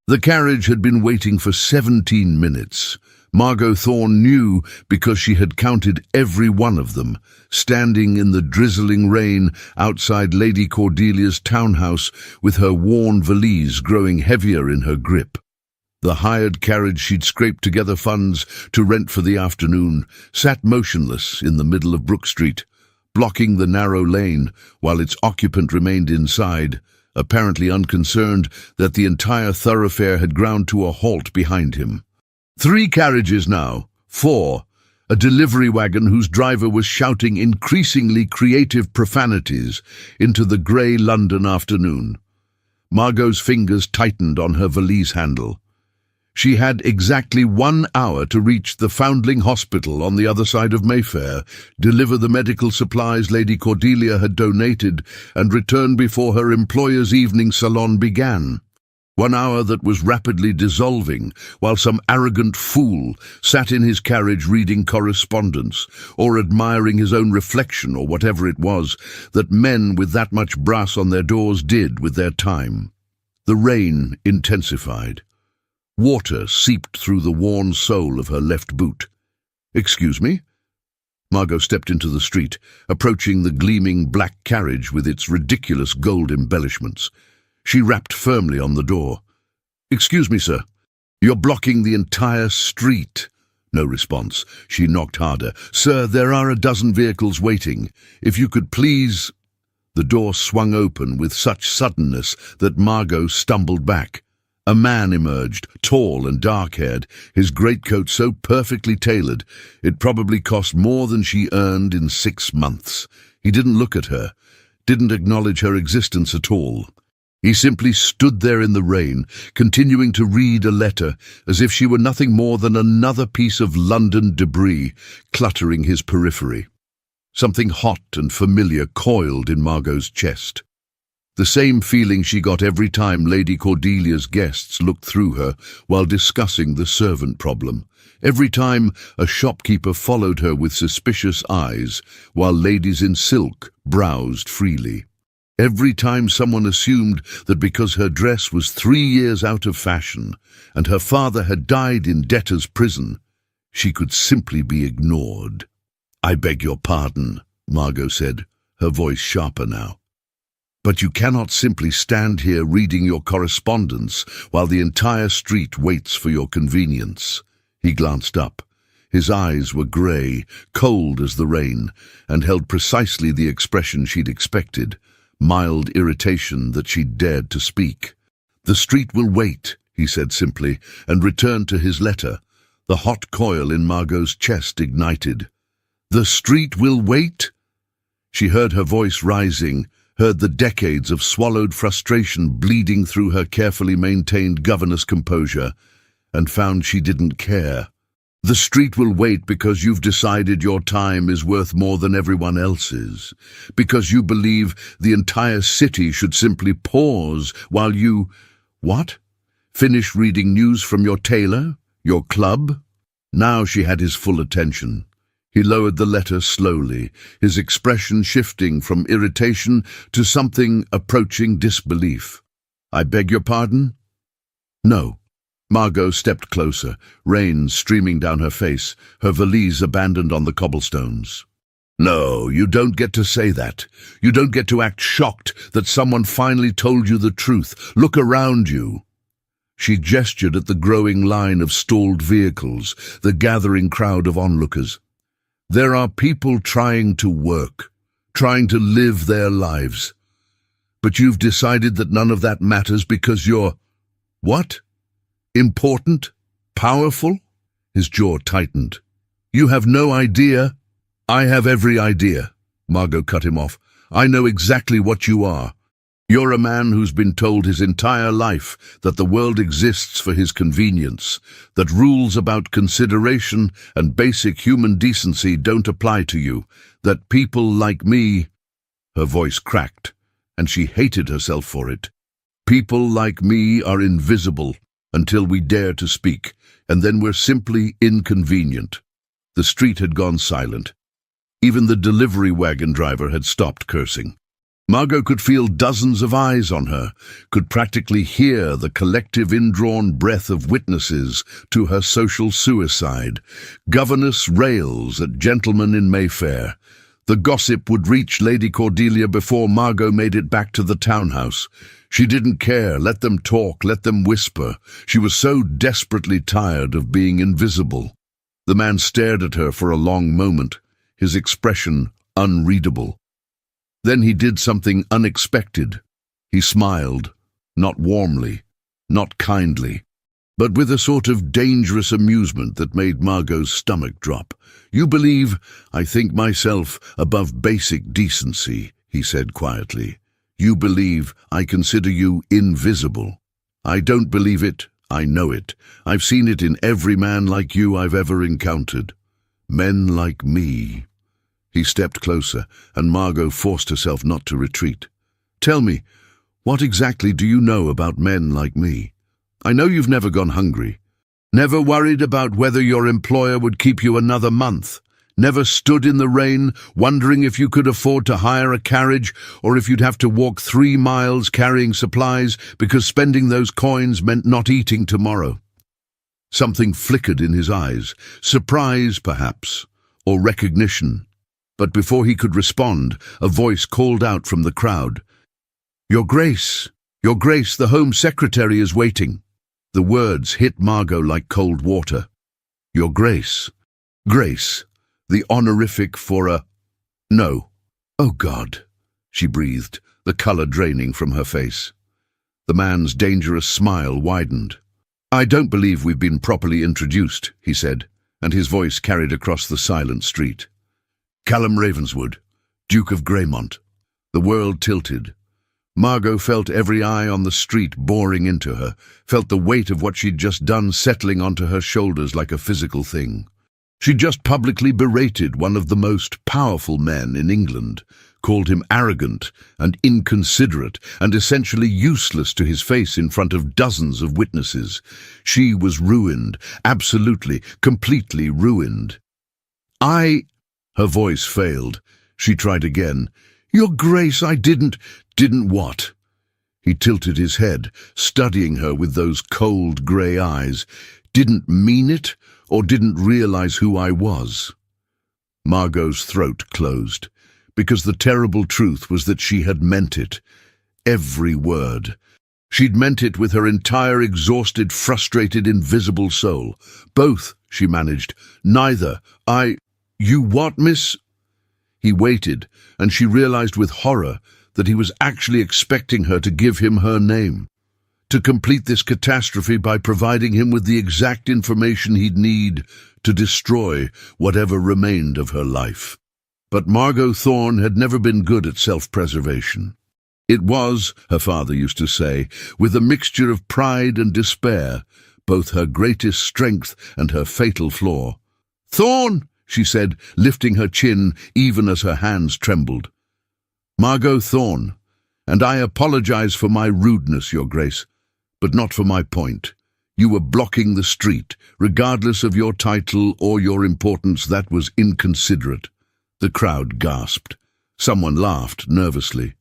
The carriage had been waiting for 17 minutes. Margot Thorne knew because she had counted every one of them, standing in the drizzling rain outside Lady Cordelia's townhouse with her worn valise growing heavier in her grip. The hired carriage she'd scraped together funds to rent for the afternoon sat motionless in the middle of Brook Street, blocking the narrow lane while its occupant remained inside, apparently unconcerned that the entire thoroughfare had ground to a halt behind him. 3 carriages now, 4, a delivery wagon whose driver was shouting increasingly creative profanities into the grey London afternoon. Margot's fingers tightened on her valise handle. She had exactly 1 hour to reach the Foundling Hospital on the other side of Mayfair, deliver the medical supplies Lady Cordelia had donated, and return before her employer's evening salon began. 1 hour that was rapidly dissolving, while some arrogant fool sat in his carriage reading correspondence, or admiring his own reflection, or whatever it was that men with that much brass on their doors did with their time. The rain intensified. Water seeped through the worn sole of her left boot. "Excuse me?" Margot stepped into the street, approaching the gleaming black carriage with its ridiculous gold embellishments. She rapped firmly on the door. "Excuse me, sir. You're blocking the entire street." No response. She knocked harder. "Sir, there are a dozen vehicles waiting. If you could please—" The door swung open with such suddenness that Margot stumbled back. A man emerged, tall and dark-haired, his greatcoat so perfectly tailored it probably cost more than she earned in 6 months. He didn't look at her, didn't acknowledge her existence at all. He simply stood there in the rain, continuing to read a letter, as if she were nothing more than another piece of London debris cluttering his periphery. Something hot and familiar coiled in Margot's chest. The same feeling she got every time Lady Cordelia's guests looked through her while discussing the servant problem. Every time a shopkeeper followed her with suspicious eyes while ladies in silk browsed freely. Every time someone assumed that because her dress was 3 years out of fashion and her father had died in debtor's prison, she could simply be ignored. "I beg your pardon," Margot said, her voice sharper now. "But you cannot simply stand here reading your correspondence while the entire street waits for your convenience." He glanced up. His eyes were grey, cold as the rain, and held precisely the expression she'd expected, mild irritation that she'd dared to speak. "The street will wait," he said simply, and returned to his letter. The hot coil in Margot's chest ignited. "The street will wait?" She heard her voice rising, heard the decades of swallowed frustration bleeding through her carefully maintained governess composure, and found she didn't care. "The street will wait because you've decided your time is worth more than everyone else's, because you believe the entire city should simply pause while you— What? Finish reading news from your tailor? Your club?" Now she had his full attention. He lowered the letter slowly, his expression shifting from irritation to something approaching disbelief. "I beg your pardon?" "No." Margot stepped closer, rain streaming down her face, her valise abandoned on the cobblestones. "No, you don't get to say that. You don't get to act shocked that someone finally told you the truth. Look around you." She gestured at the growing line of stalled vehicles, the gathering crowd of onlookers. "There are people trying to work, trying to live their lives. But you've decided that none of that matters because you're— What? Important? Powerful?" His jaw tightened. "You have no idea." "I have every idea," Margot cut him off. "I know exactly what you are. You're a man who's been told his entire life that the world exists for his convenience, that rules about consideration and basic human decency don't apply to you, that people like me—" Her voice cracked, and she hated herself for it. "People like me are invisible until we dare to speak, and then we're simply inconvenient." The street had gone silent. Even the delivery wagon driver had stopped cursing. Margot could feel dozens of eyes on her, could practically hear the collective indrawn breath of witnesses to her social suicide. Governess rails at gentlemen in Mayfair. The gossip would reach Lady Cordelia before Margot made it back to the townhouse. She didn't care. Let them talk, let them whisper. She was so desperately tired of being invisible. The man stared at her for a long moment, his expression unreadable. Then he did something unexpected. He smiled, not warmly, not kindly, but with a sort of dangerous amusement that made Margot's stomach drop. "You believe I think myself above basic decency," he said quietly. "You believe I consider you invisible. I don't believe it, I know it. I've seen it in every man like you I've ever encountered. Men like me." He stepped closer, and Margot forced herself not to retreat. "Tell me, what exactly do you know about men like me? I know you've never gone hungry, never worried about whether your employer would keep you another month, never stood in the rain wondering if you could afford to hire a carriage or if you'd have to walk 3 miles carrying supplies because spending those coins meant not eating tomorrow." Something flickered in his eyes, surprise perhaps, or recognition. But before he could respond, a voice called out from the crowd, Your Grace, the Home Secretary is waiting." The words hit Margot like cold water. Your Grace. Grace, the honorific for a... No. Oh God, she breathed, the colour draining from her face. The man's dangerous smile widened. "I don't believe we've been properly introduced," he said, and his voice carried across the silent street. "Callum Ravenswood, Duke of Greymont." The world tilted. Margot felt every eye on the street boring into her, felt the weight of what she'd just done settling onto her shoulders like a physical thing. She'd just publicly berated one of the most powerful men in England, called him arrogant and inconsiderate and essentially useless to his face in front of dozens of witnesses. She was ruined, absolutely, completely ruined. Her voice failed. She tried again. "Your Grace, I didn't..." "Didn't what?" He tilted his head, studying her with those cold grey eyes. "Didn't mean it, or didn't realize who I was?" Margot's throat closed, because the terrible truth was that she had meant it. Every word. She'd meant it with her entire exhausted, frustrated, invisible soul. "Both," she managed. "Neither. You what, miss?" He waited, and she realized with horror that he was actually expecting her to give him her name, to complete this catastrophe by providing him with the exact information he'd need to destroy whatever remained of her life. But Margot Thorne had never been good at self-preservation. It was, her father used to say, with a mixture of pride and despair, both her greatest strength and her fatal flaw. "Thorne!" she said, lifting her chin even as her hands trembled. "Margot Thorne, and I apologize for my rudeness, Your Grace, but not for my point. You were blocking the street, regardless of your title or your importance. That was inconsiderate." The crowd gasped. Someone laughed nervously.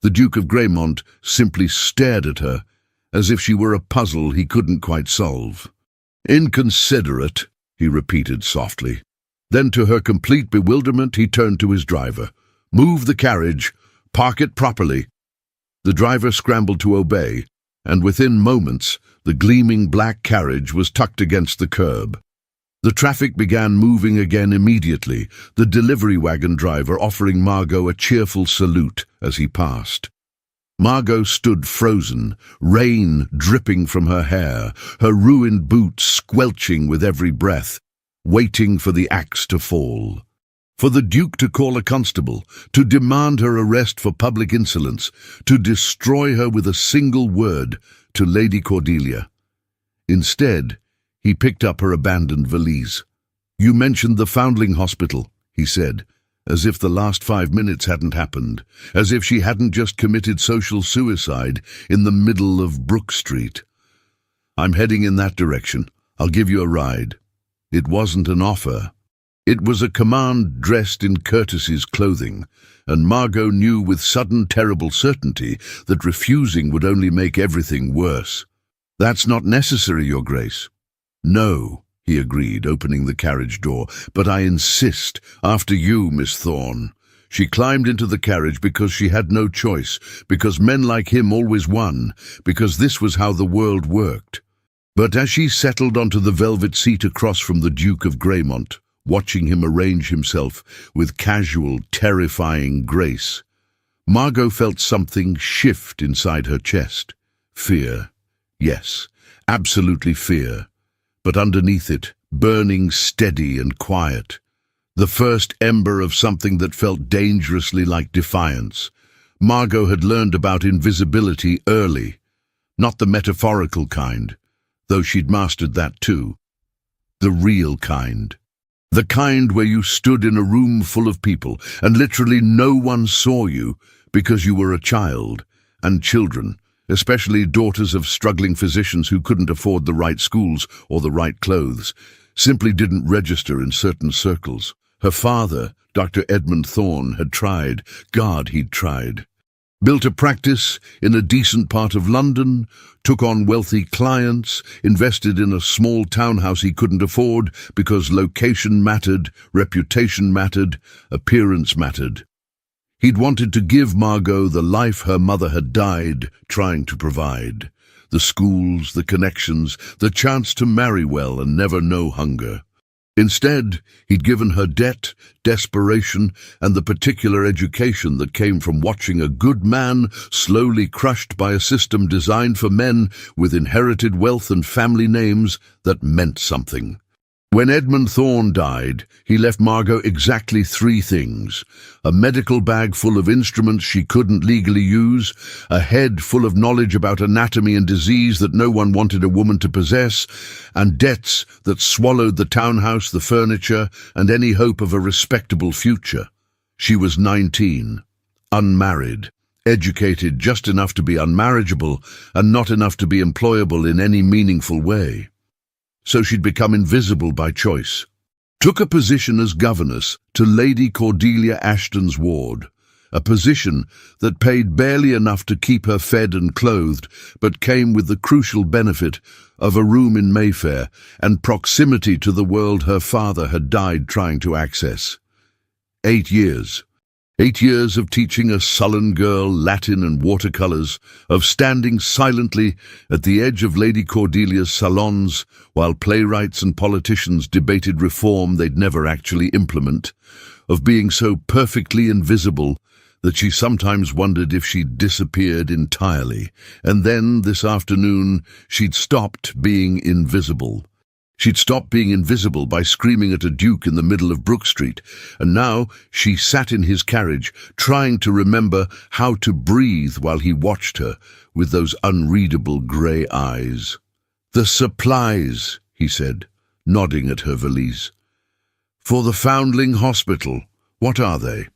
The Duke of Greymont simply stared at her, as if she were a puzzle he couldn't quite solve. "Inconsiderate," he repeated softly. Then, to her complete bewilderment, he turned to his driver. "Move the carriage. Park it properly." The driver scrambled to obey, and within moments, the gleaming black carriage was tucked against the curb. The traffic began moving again immediately, the delivery wagon driver offering Margot a cheerful salute as he passed. Margot stood frozen, rain dripping from her hair, her ruined boots squelching with every breath, waiting for the axe to fall. For the Duke to call a constable, to demand her arrest for public insolence, to destroy her with a single word to Lady Cordelia. Instead, he picked up her abandoned valise. "You mentioned the Foundling Hospital," he said, as if the last 5 minutes hadn't happened, as if she hadn't just committed social suicide in the middle of Brook Street. "I'm heading in that direction. I'll give you a ride." It wasn't an offer. It was a command dressed in courtesy's clothing, and Margot knew with sudden terrible certainty that refusing would only make everything worse. "That's not necessary, Your Grace." "No," he agreed, opening the carriage door, "but I insist. After you, Miss Thorne." She climbed into the carriage because she had no choice, because men like him always won, because this was how the world worked. But as she settled onto the velvet seat across from the Duke of Greymont, watching him arrange himself with casual, terrifying grace, Margot felt something shift inside her chest. Fear. Yes, absolutely fear. But underneath it, burning steady and quiet. The first ember of something that felt dangerously like defiance. Margot had learned about invisibility early. Not the metaphorical kind, though she'd mastered that too. The real kind. The kind where you stood in a room full of people and literally no one saw you because you were a child, and children, especially daughters of struggling physicians who couldn't afford the right schools or the right clothes, simply didn't register in certain circles. Her father, Dr. Edmund Thorne, had tried. God, he'd tried. Built a practice in a decent part of London, took on wealthy clients, invested in a small townhouse he couldn't afford because location mattered, reputation mattered, appearance mattered. He'd wanted to give Margot the life her mother had died trying to provide. The schools, the connections, the chance to marry well and never know hunger. Instead, he'd given her debt, desperation, and the particular education that came from watching a good man slowly crushed by a system designed for men with inherited wealth and family names that meant something. When Edmund Thorne died, he left Margot exactly 3 things: a medical bag full of instruments she couldn't legally use, a head full of knowledge about anatomy and disease that no one wanted a woman to possess, and debts that swallowed the townhouse, the furniture, and any hope of a respectable future. She was 19, unmarried, educated just enough to be unmarriageable and not enough to be employable in any meaningful way. So she'd become invisible by choice. Took a position as governess to Lady Cordelia Ashton's ward, a position that paid barely enough to keep her fed and clothed, but came with the crucial benefit of a room in Mayfair and proximity to the world her father had died trying to access. 8 years. 8 years of teaching a sullen girl Latin and watercolours, of standing silently at the edge of Lady Cordelia's salons while playwrights and politicians debated reform they'd never actually implement, of being so perfectly invisible that she sometimes wondered if she'd disappeared entirely, and then, this afternoon, she'd stopped being invisible. She'd stopped being invisible by screaming at a duke in the middle of Brook Street, and now she sat in his carriage, trying to remember how to breathe while he watched her with those unreadable grey eyes. "The supplies," he said, nodding at her valise. "For the Foundling Hospital. What are they?"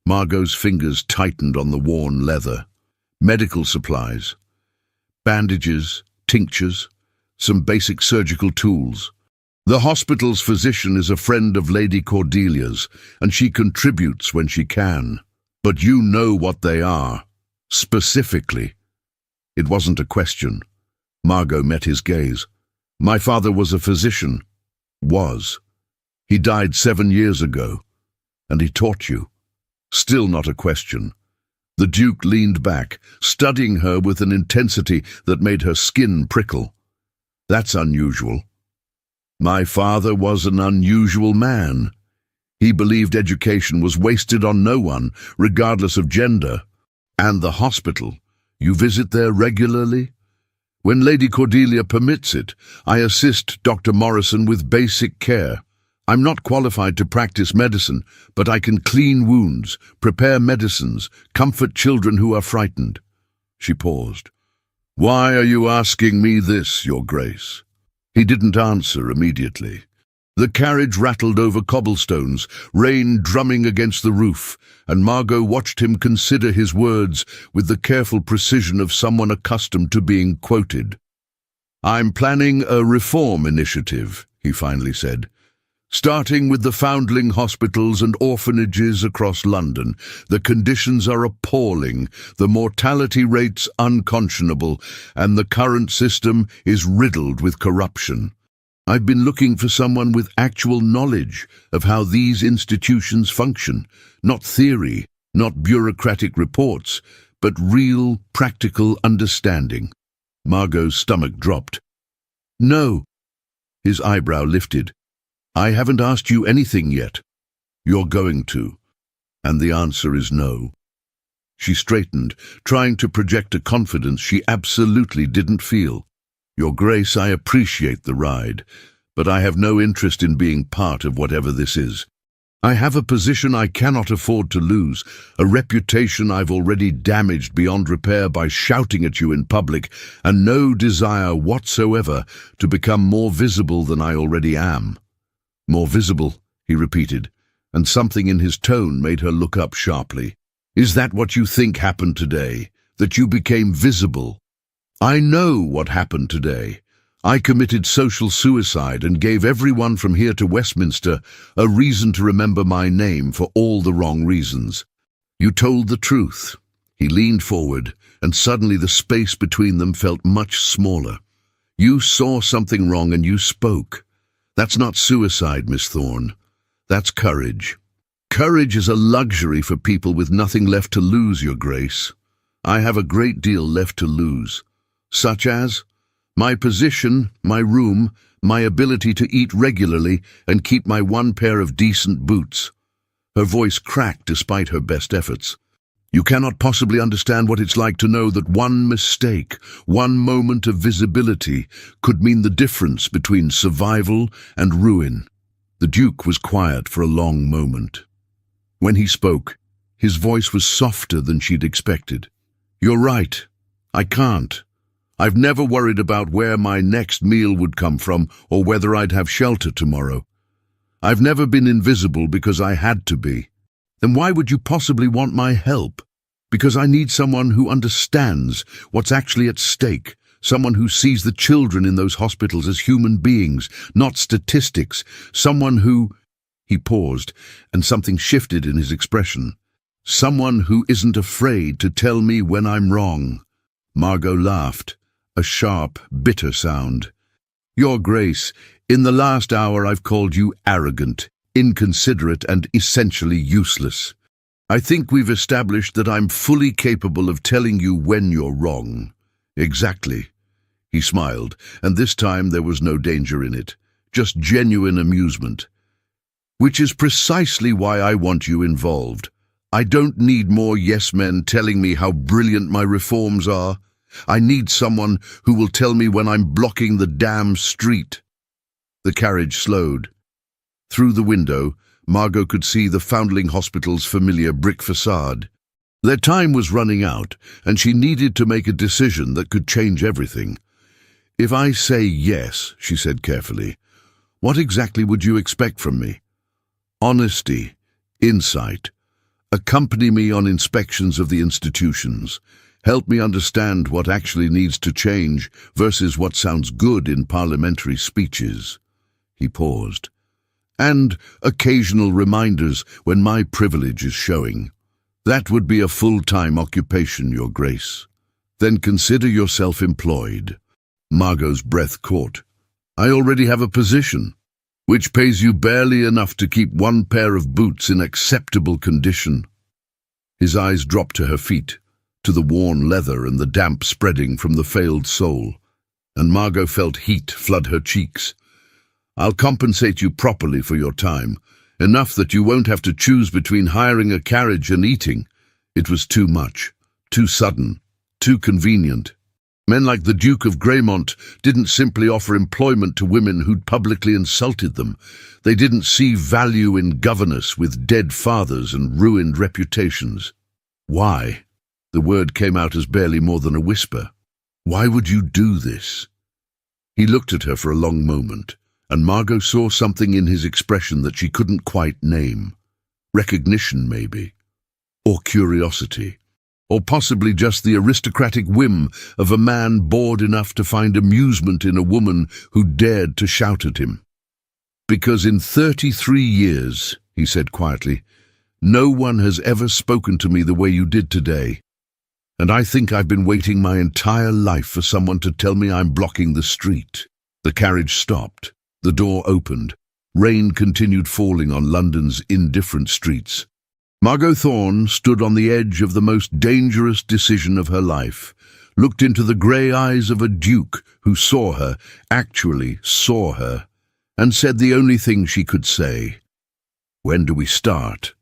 Margot's fingers tightened on the worn leather. "Medical supplies. Bandages, tinctures, some basic surgical tools. The hospital's physician is a friend of Lady Cordelia's, and she contributes when she can. But you know what they are. Specifically." It wasn't a question. Margot met his gaze. "My father was a physician." Was. "He died 7 years ago. And he taught you." Still not a question. The Duke leaned back, studying her with an intensity that made her skin prickle. "That's unusual." "My father was an unusual man. He believed education was wasted on no one, regardless of gender. And the hospital, you visit there regularly?" "When Lady Cordelia permits it, I assist Dr. Morrison with basic care. I'm not qualified to practice medicine, but I can clean wounds, prepare medicines, comfort children who are frightened." She paused. "Why are you asking me this, Your Grace?" He didn't answer immediately. The carriage rattled over cobblestones, rain drumming against the roof, and Margot watched him consider his words with the careful precision of someone accustomed to being quoted. "I'm planning a reform initiative," he finally said. Starting with the foundling hospitals and orphanages across London, the conditions are appalling, the mortality rates unconscionable, and the current system is riddled with corruption. I've been looking for someone with actual knowledge of how these institutions function, not theory, not bureaucratic reports, but real, practical understanding. Margot's stomach dropped. No. His eyebrow lifted. I haven't asked you anything yet. You're going to. And the answer is no. She straightened, trying to project a confidence she absolutely didn't feel. Your Grace, I appreciate the ride, but I have no interest in being part of whatever this is. I have a position I cannot afford to lose, a reputation I've already damaged beyond repair by shouting at you in public, and no desire whatsoever to become more visible than I already am. More visible, he repeated, and something in his tone made her look up sharply. Is that what you think happened today? That you became visible? I know what happened today. I committed social suicide and gave everyone from here to Westminster a reason to remember my name for all the wrong reasons. You told the truth. He leaned forward, and suddenly the space between them felt much smaller. You saw something wrong and you spoke. That's not suicide, Miss Thorne. That's courage. Courage is a luxury for people with nothing left to lose, Your Grace. I have a great deal left to lose. Such as my position, my room, my ability to eat regularly and keep my one pair of decent boots. Her voice cracked despite her best efforts. You cannot possibly understand what it's like to know that one mistake, one moment of visibility, could mean the difference between survival and ruin. The Duke was quiet for a long moment. When he spoke, his voice was softer than she'd expected. You're right. I can't. I've never worried about where my next meal would come from or whether I'd have shelter tomorrow. I've never been invisible because I had to be. Then why would you possibly want my help? Because I need someone who understands what's actually at stake, someone who sees the children in those hospitals as human beings, not statistics, someone who... He paused, and something shifted in his expression. Someone who isn't afraid to tell me when I'm wrong. Margot laughed, a sharp, bitter sound. Your Grace, in the last hour I've called you arrogant, inconsiderate and essentially useless. I think we've established that I'm fully capable of telling you when you're wrong. Exactly. He smiled, and this time there was no danger in it, just genuine amusement. Which is precisely why I want you involved. I don't need more yes-men telling me how brilliant my reforms are. I need someone who will tell me when I'm blocking the damn street. The carriage slowed. Through the window, Margot could see the Foundling Hospital's familiar brick facade. Their time was running out, and she needed to make a decision that could change everything. If I say yes, she said carefully, what exactly would you expect from me? Honesty, insight. Accompany me on inspections of the institutions. Help me understand what actually needs to change versus what sounds good in parliamentary speeches. He paused. And occasional reminders when my privilege is showing. That would be a full-time occupation, Your Grace. Then consider yourself employed. Margot's breath caught. I already have a position, which pays you barely enough to keep one pair of boots in acceptable condition. His eyes dropped to her feet, to the worn leather and the damp spreading from the failed sole, and Margot felt heat flood her cheeks. I'll compensate you properly for your time, enough that you won't have to choose between hiring a carriage and eating. It was too much, too sudden, too convenient. Men like the Duke of Greymont didn't simply offer employment to women who'd publicly insulted them. They didn't see value in governess with dead fathers and ruined reputations. Why? The word came out as barely more than a whisper. Why would you do this? He looked at her for a long moment, and Margot saw something in his expression that she couldn't quite name. Recognition, maybe. Or curiosity. Or possibly just the aristocratic whim of a man bored enough to find amusement in a woman who dared to shout at him. Because in 33 years, he said quietly, no one has ever spoken to me the way you did today. And I think I've been waiting my entire life for someone to tell me I'm blocking the street. The carriage stopped. The door opened. Rain continued falling on London's indifferent streets. Margot Thorne stood on the edge of the most dangerous decision of her life, looked into the grey eyes of a duke who saw her, actually saw her, and said the only thing she could say. When do we start?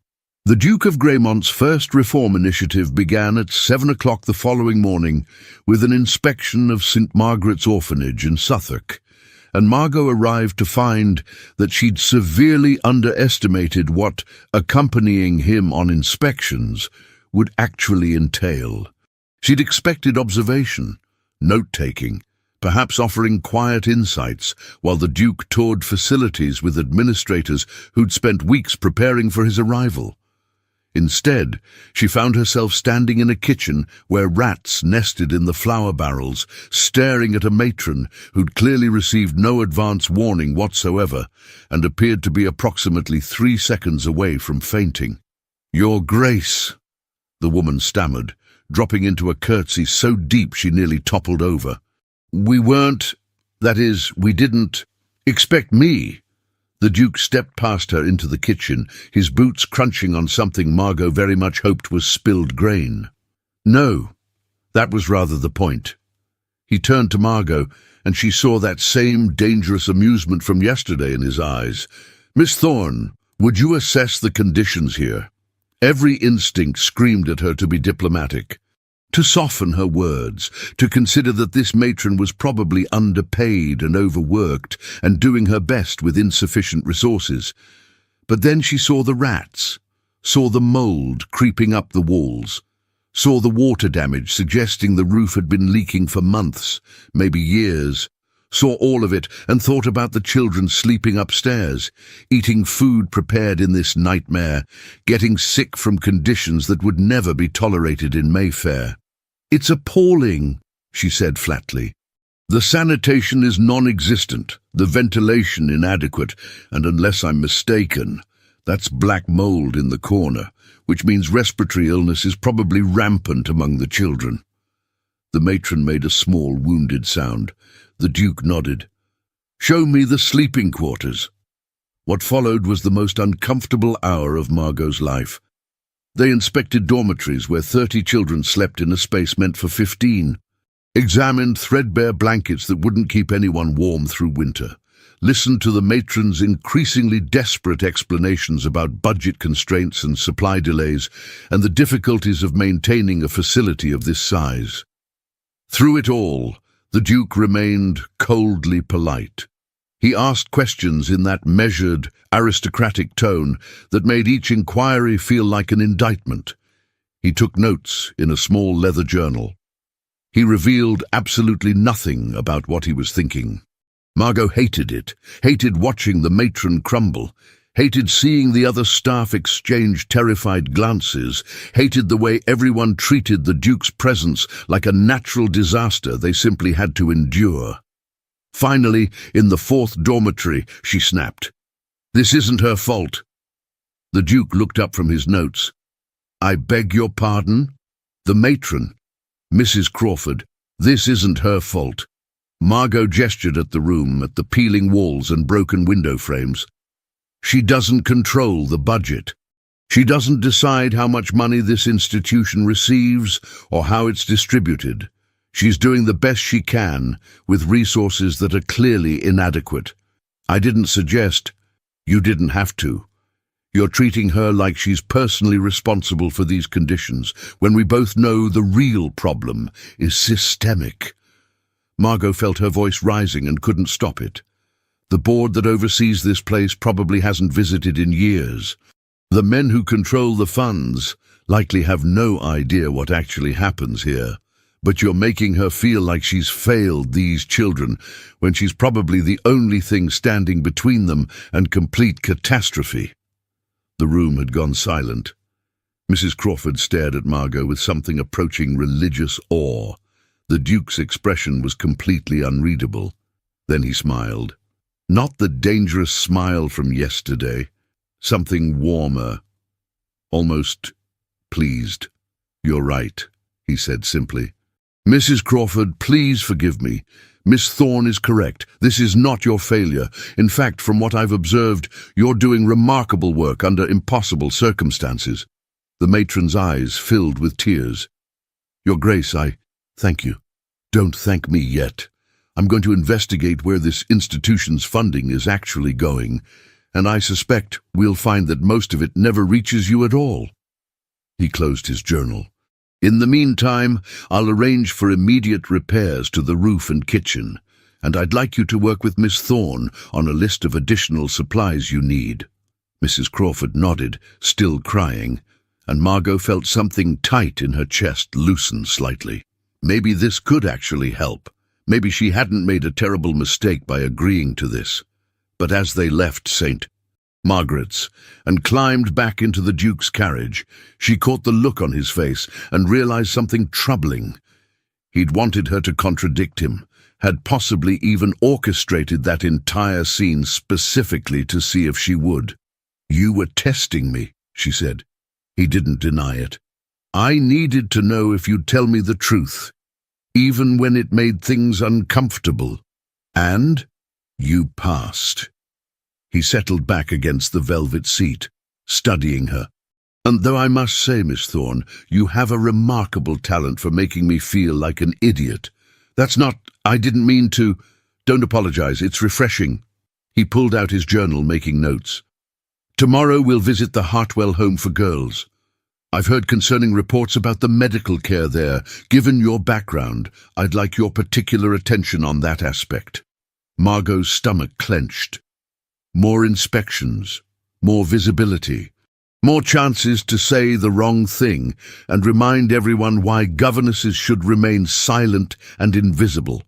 The Duke of Greymont's first reform initiative began at 7 o'clock the following morning with an inspection of St. Margaret's Orphanage in Suffolk, and Margot arrived to find that she'd severely underestimated what accompanying him on inspections would actually entail. She'd expected observation, note-taking, perhaps offering quiet insights while the Duke toured facilities with administrators who'd spent weeks preparing for his arrival. Instead, she found herself standing in a kitchen where rats nested in the flour barrels, staring at a matron who'd clearly received no advance warning whatsoever and appeared to be approximately 3 seconds away from fainting. "Your Grace," the woman stammered, dropping into a curtsy so deep she nearly toppled over. "We didn't expect me." The Duke stepped past her into the kitchen, his boots crunching on something Margot very much hoped was spilled grain. "No, that was rather the point." He turned to Margot, and she saw that same dangerous amusement from yesterday in his eyes. "Miss Thorne, would you assess the conditions here?" Every instinct screamed at her to be diplomatic, to soften her words, to consider that this matron was probably underpaid and overworked and doing her best with insufficient resources. But then she saw the rats, saw the mold creeping up the walls, saw the water damage suggesting the roof had been leaking for months, maybe years, saw all of it and thought about the children sleeping upstairs, eating food prepared in this nightmare, getting sick from conditions that would never be tolerated in Mayfair. "It's appalling," she said flatly. "The sanitation is non-existent, the ventilation inadequate, and unless I'm mistaken, that's black mold in the corner, which means respiratory illness is probably rampant among the children." The matron made a small, wounded sound. The Duke nodded. "Show me the sleeping quarters." What followed was the most uncomfortable hour of Margot's life. They inspected dormitories where 30 children slept in a space meant for 15, examined threadbare blankets that wouldn't keep anyone warm through winter, listened to the matron's increasingly desperate explanations about budget constraints and supply delays and the difficulties of maintaining a facility of this size. Through it all, the Duke remained coldly polite. He asked questions in that measured, aristocratic tone that made each inquiry feel like an indictment. He took notes in a small leather journal. He revealed absolutely nothing about what he was thinking. Margot hated it, hated watching the matron crumble, hated seeing the other staff exchange terrified glances, hated the way everyone treated the Duke's presence like a natural disaster they simply had to endure. Finally, in the 4th dormitory, she snapped. "This isn't her fault." The Duke looked up from his notes. "I beg your pardon?" "The matron, Mrs. Crawford, this isn't her fault." Margot gestured at the room, at the peeling walls and broken window frames. "She doesn't control the budget. She doesn't decide how much money this institution receives or how it's distributed. She's doing the best she can with resources that are clearly inadequate. I didn't suggest. You didn't have to. You're treating her like she's personally responsible for these conditions, when we both know the real problem is systemic." Margot felt her voice rising and couldn't stop it. The board that oversees this place probably hasn't visited in years. The men who control the funds likely have no idea what actually happens here. But you're making her feel like she's failed these children when she's probably the only thing standing between them and complete catastrophe. The room had gone silent. Mrs. Crawford stared at Margot with something approaching religious awe. The Duke's expression was completely unreadable. Then he smiled. Not the dangerous smile from yesterday. Something warmer. Almost pleased. "You're right," he said simply. "Mrs. Crawford, please forgive me. Miss Thorne is correct. This is not your failure. In fact, from what I've observed, you're doing remarkable work under impossible circumstances." The matron's eyes filled with tears. "Your Grace, I thank you." "Don't thank me yet. I'm going to investigate where this institution's funding is actually going, and I suspect we'll find that most of it never reaches you at all." He closed his journal. "In the meantime, I'll arrange for immediate repairs to the roof and kitchen, and I'd like you to work with Miss Thorne on a list of additional supplies you need." Mrs. Crawford nodded, still crying, and Margot felt something tight in her chest loosen slightly. Maybe this could actually help. Maybe she hadn't made a terrible mistake by agreeing to this. But as they left St. Margaret's and climbed back into the Duke's carriage, she caught the look on his face and realized something troubling. He'd wanted her to contradict him, had possibly even orchestrated that entire scene specifically to see if she would. "You were testing me," she said. He didn't deny it. "I needed to know if you'd tell me the truth, even when it made things uncomfortable. And you passed." He settled back against the velvet seat, studying her. "And though I must say, Miss Thorne, you have a remarkable talent for making me feel like an idiot. That's not, I didn't mean to. Don't apologize, it's refreshing." He pulled out his journal, making notes. "Tomorrow we'll visit the Hartwell Home for Girls. I've heard concerning reports about the medical care there. Given your background, I'd like your particular attention on that aspect." Margot's stomach clenched. More inspections, more visibility, more chances to say the wrong thing and remind everyone why governesses should remain silent and invisible.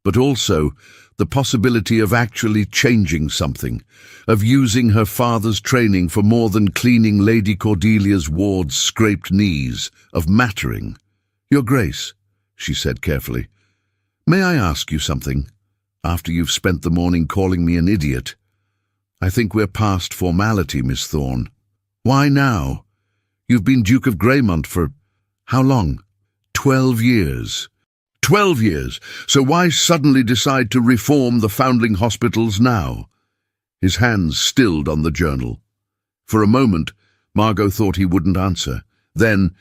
But also the possibility of actually changing something, of using her father's training for more than cleaning Lady Cordelia's ward's scraped knees, of mattering. "Your Grace," she said carefully, "may I ask you something? After you've spent the morning calling me an idiot. I think we're past formality, Miss Thorne." "Why now? You've been Duke of Greymont for how long?" 12 years. 12 years! So why suddenly decide to reform the foundling hospitals now?" His hands stilled on the journal. For a moment, Margot thought he wouldn't answer. Then,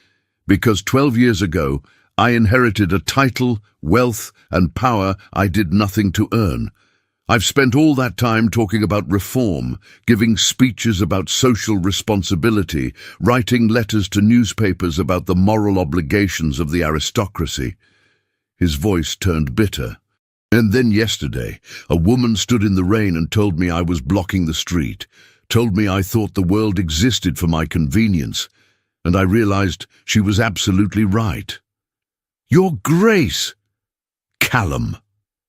"Because 12 years ago, I inherited a title, wealth, and power I did nothing to earn. I've spent all that time talking about reform, giving speeches about social responsibility, writing letters to newspapers about the moral obligations of the aristocracy." His voice turned bitter. "And then yesterday, a woman stood in the rain and told me I was blocking the street, told me I thought the world existed for my convenience, and I realized she was absolutely right." "Your Grace!" "Callum!"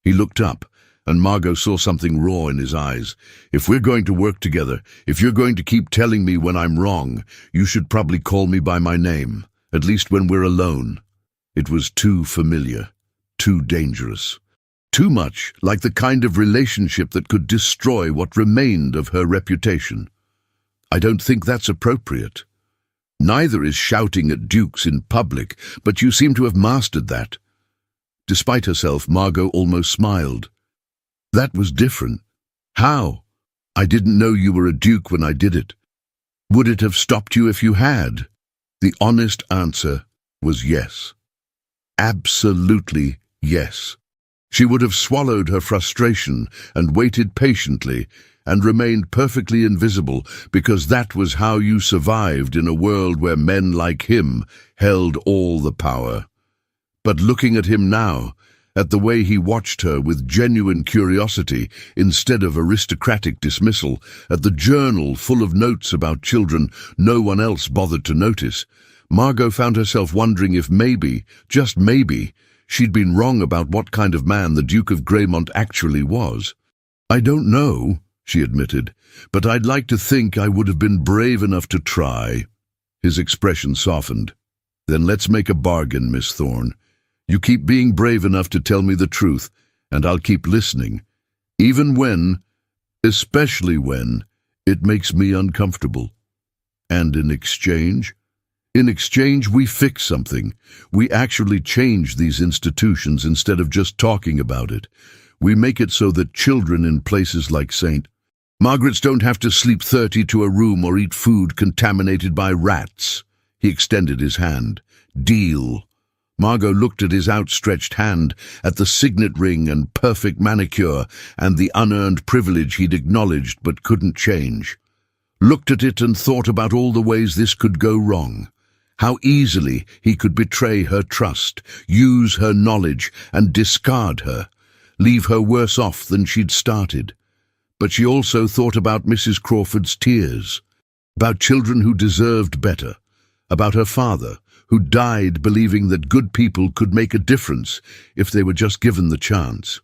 He looked up, and Margot saw something raw in his eyes. "If we're going to work together, if you're going to keep telling me when I'm wrong, you should probably call me by my name, at least when we're alone." It was too familiar, too dangerous, too much like the kind of relationship that could destroy what remained of her reputation. "I don't think that's appropriate. Neither is shouting at dukes in public, but you seem to have mastered that." Despite herself, Margot almost smiled. "That was different. How? I didn't know you were a duke when I did it. Would it have stopped you if you had?" The honest answer was yes. Absolutely yes. She would have swallowed her frustration and waited patiently and remained perfectly invisible, because that was how you survived in a world where men like him held all the power. But looking at him now, at the way he watched her with genuine curiosity instead of aristocratic dismissal, at the journal full of notes about children no one else bothered to notice, Margot found herself wondering if maybe, just maybe, she'd been wrong about what kind of man the Duke of Greymont actually was. "I don't know," she admitted, "but I'd like to think I would have been brave enough to try." His expression softened. "Then let's make a bargain, Miss Thorne. You keep being brave enough to tell me the truth, and I'll keep listening, even when, especially when it makes me uncomfortable. And in exchange? In exchange, we fix something. We actually change these institutions instead of just talking about it. We make it so that children in places like St. Margaret's don't have to sleep 30 to a room or eat food contaminated by rats. He extended his hand. Deal. Margot looked at his outstretched hand, at the signet ring and perfect manicure, and the unearned privilege he'd acknowledged but couldn't change. Looked at it and thought about all the ways this could go wrong. How easily he could betray her trust, use her knowledge, and discard her, leave her worse off than she'd started. But she also thought about Mrs. Crawford's tears, about children who deserved better, about her father, who died believing that good people could make a difference if they were just given the chance.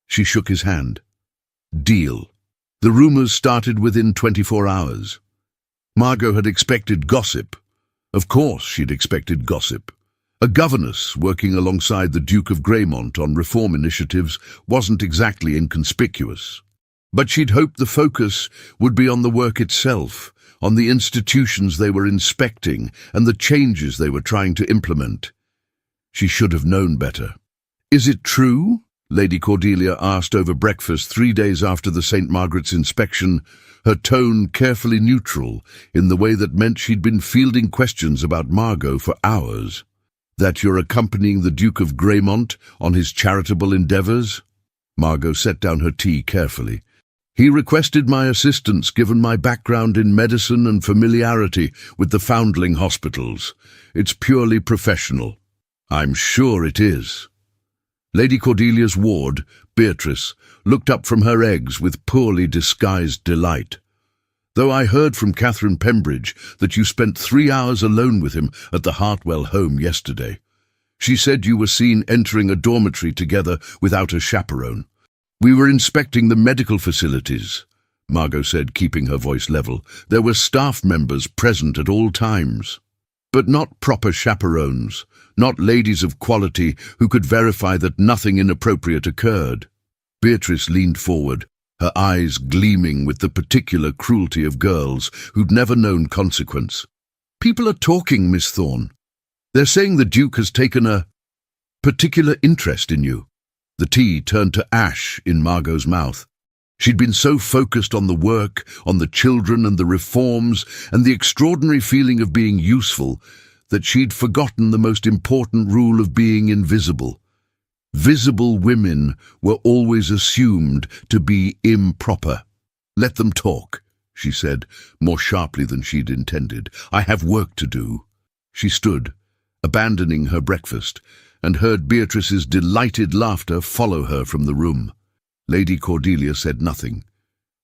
She shook his hand. Deal. The rumors started within 24 hours. Margot had expected gossip. Of course she'd expected gossip. A governess working alongside the Duke of Greymont on reform initiatives wasn't exactly inconspicuous. But she'd hoped the focus would be on the work itself, on the institutions they were inspecting and the changes they were trying to implement. She should have known better. Is it true? Lady Cordelia asked over breakfast 3 days after the St. Margaret's inspection, her tone carefully neutral in the way that meant she'd been fielding questions about Margot for hours. That you're accompanying the Duke of Greymont on his charitable endeavours? Margot set down her tea carefully. He requested my assistance given my background in medicine and familiarity with the foundling hospitals. It's purely professional. I'm sure it is. Lady Cordelia's ward, Beatrice, looked up from her eggs with poorly disguised delight. Though I heard from Catherine Pembridge that you spent 3 hours alone with him at the Hartwell home yesterday. She said you were seen entering a dormitory together without a chaperone. We were inspecting the medical facilities, Margot said, keeping her voice level. There were staff members present at all times. But not proper chaperones, not ladies of quality who could verify that nothing inappropriate occurred. Beatrice leaned forward, her eyes gleaming with the particular cruelty of girls who'd never known consequence. People are talking, Miss Thorne. They're saying the Duke has taken a particular interest in you. The tea turned to ash in Margot's mouth. She'd been so focused on the work, on the children and the reforms, and the extraordinary feeling of being useful, that she'd forgotten the most important rule of being invisible. Visible women were always assumed to be improper. Let them talk, she said, more sharply than she'd intended. I have work to do. She stood, abandoning her breakfast, and heard Beatrice's delighted laughter follow her from the room. Lady Cordelia said nothing,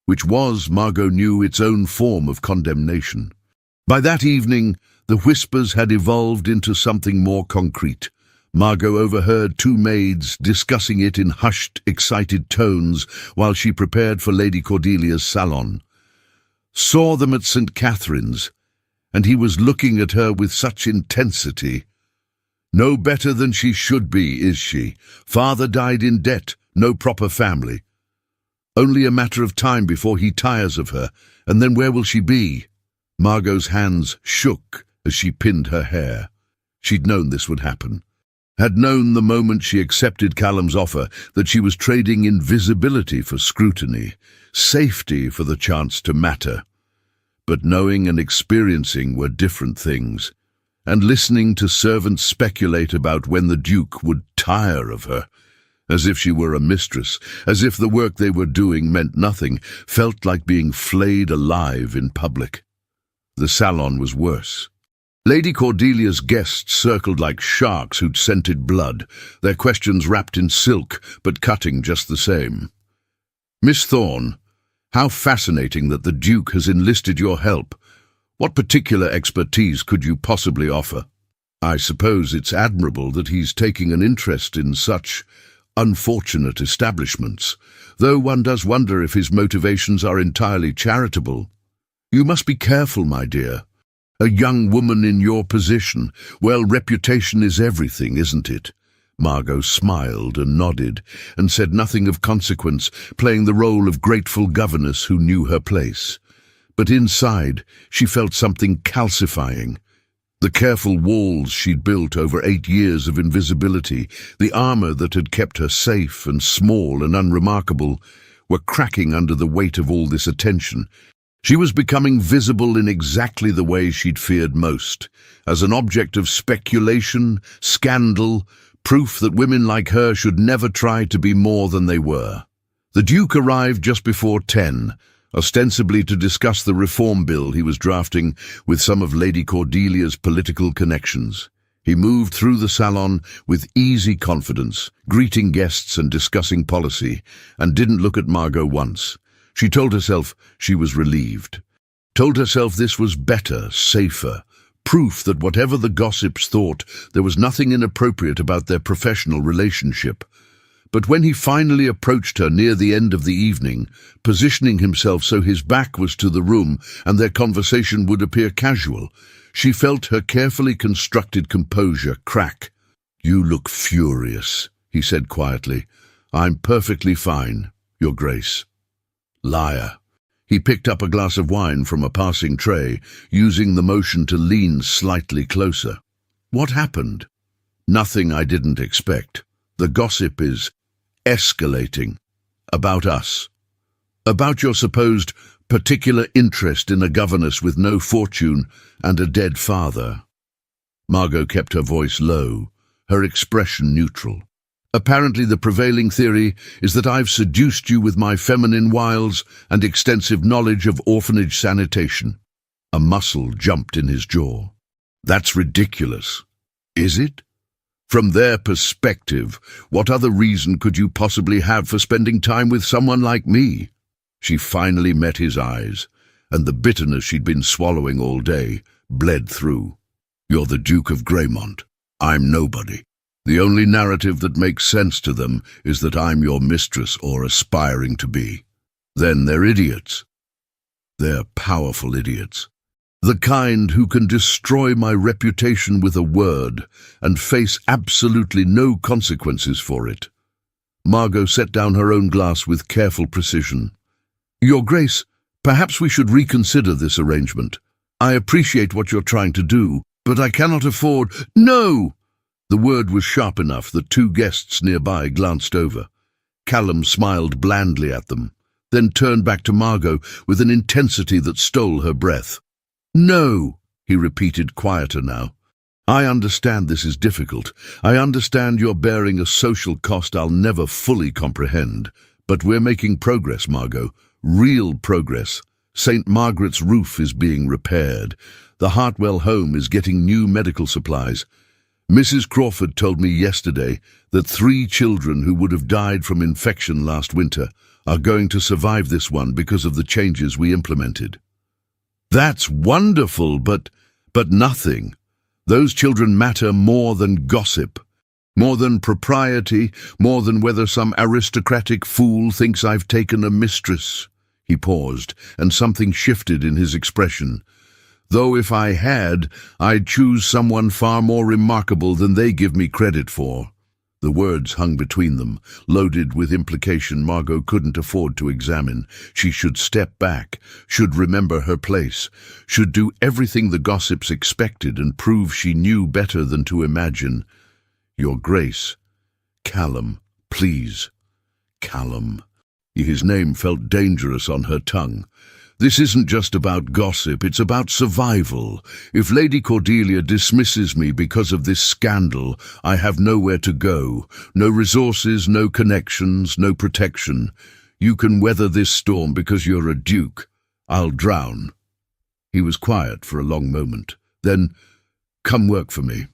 which was, Margot knew, its own form of condemnation. By that evening, the whispers had evolved into something more concrete. Margot overheard 2 maids discussing it in hushed, excited tones while she prepared for Lady Cordelia's salon. Saw them at St. Catherine's, and he was looking at her with such intensity. No better than she should be, is she? Father died in debt, no proper family. Only a matter of time before he tires of her, and then where will she be? Margot's hands shook as she pinned her hair. She'd known this would happen. Had known the moment she accepted Callum's offer that she was trading invisibility for scrutiny, safety for the chance to matter. But knowing and experiencing were different things. And listening to servants speculate about when the Duke would tire of her, as if she were a mistress, as if the work they were doing meant nothing, felt like being flayed alive in public. The salon was worse. Lady Cordelia's guests circled like sharks who'd scented blood, their questions wrapped in silk, but cutting just the same. Miss Thorne, how fascinating that the Duke has enlisted your help. What particular expertise could you possibly offer? I suppose it's admirable that he's taking an interest in such unfortunate establishments, though one does wonder if his motivations are entirely charitable. You must be careful, my dear. A young woman in your position, well, reputation is everything, isn't it? Margot smiled and nodded and said nothing of consequence, playing the role of grateful governess who knew her place. But inside, she felt something calcifying. The careful walls she'd built over 8 years of invisibility, the armor that had kept her safe and small and unremarkable, were cracking under the weight of all this attention. She was becoming visible in exactly the way she'd feared most, as an object of speculation, scandal, proof that women like her should never try to be more than they were. The Duke arrived just before 10, ostensibly to discuss the reform bill he was drafting with some of Lady Cordelia's political connections. He moved through the salon with easy confidence, greeting guests and discussing policy, and didn't look at Margot once. She told herself she was relieved. Told herself this was better, safer, proof that whatever the gossips thought, there was nothing inappropriate about their professional relationship. But when he finally approached her near the end of the evening, positioning himself so his back was to the room and their conversation would appear casual, she felt her carefully constructed composure crack. "You look furious," he said quietly. "I'm perfectly fine, Your Grace." Liar. He picked up a glass of wine from a passing tray, using the motion to lean slightly closer. "What happened?" "Nothing I didn't expect. The gossip is escalating. About us. About your supposed particular interest in a governess with no fortune and a dead father." Margot kept her voice low, her expression neutral. "Apparently the prevailing theory is that I've seduced you with my feminine wiles and extensive knowledge of orphanage sanitation." A muscle jumped in his jaw. "That's ridiculous." "Is it? From their perspective, what other reason could you possibly have for spending time with someone like me?" She finally met his eyes, and the bitterness she'd been swallowing all day bled through. "You're the Duke of Greymont. I'm nobody. The only narrative that makes sense to them is that I'm your mistress or aspiring to be. Then they're idiots. They're powerful idiots. The kind who can destroy my reputation with a word and face absolutely no consequences for it." Margot set down her own glass with careful precision. "Your Grace, perhaps we should reconsider this arrangement. I appreciate what you're trying to do, but I cannot afford—" "No!" The word was sharp enough that 2 guests nearby glanced over. Callum smiled blandly at them, then turned back to Margot with an intensity that stole her breath. "No," he repeated, quieter now. "I understand this is difficult. I understand you're bearing a social cost I'll never fully comprehend. But we're making progress, Margot. Real progress. St. Margaret's roof is being repaired. The Hartwell home is getting new medical supplies. Mrs. Crawford told me yesterday that 3 children who would have died from infection last winter are going to survive this one because of the changes we implemented." "That's wonderful, but nothing. Those children matter more than gossip, more than propriety, more than whether some aristocratic fool thinks I've taken a mistress." He paused, and something shifted in his expression. "Though if I had, I'd choose someone far more remarkable than they give me credit for." The words hung between them, loaded with implication Margot couldn't afford to examine. She should step back, should remember her place, should do everything the gossips expected and prove she knew better than to imagine. "Your Grace." "Callum, please." Callum. His name felt dangerous on her tongue. "This isn't just about gossip, it's about survival. If Lady Cordelia dismisses me because of this scandal, I have nowhere to go. No resources, no connections, no protection. You can weather this storm because you're a duke. I'll drown." He was quiet for a long moment. Then, "Come work for me."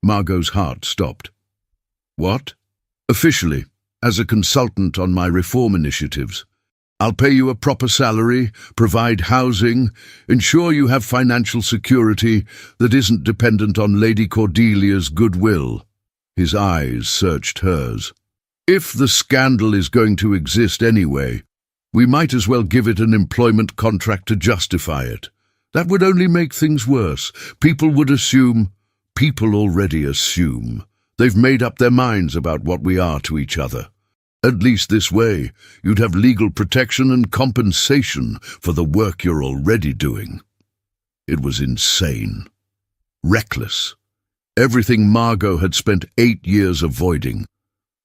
Margot's heart stopped. "What?" "Officially, as a consultant on my reform initiatives. I'll pay you a proper salary, provide housing, ensure you have financial security that isn't dependent on Lady Cordelia's goodwill." His eyes searched hers. "If the scandal is going to exist anyway, we might as well give it an employment contract to justify it. That would only make things worse. People already assume, They've made up their minds about what we are to each other. At least this way, you'd have legal protection and compensation for the work you're already doing." It was insane. Reckless. Everything Margot had spent 8 years avoiding.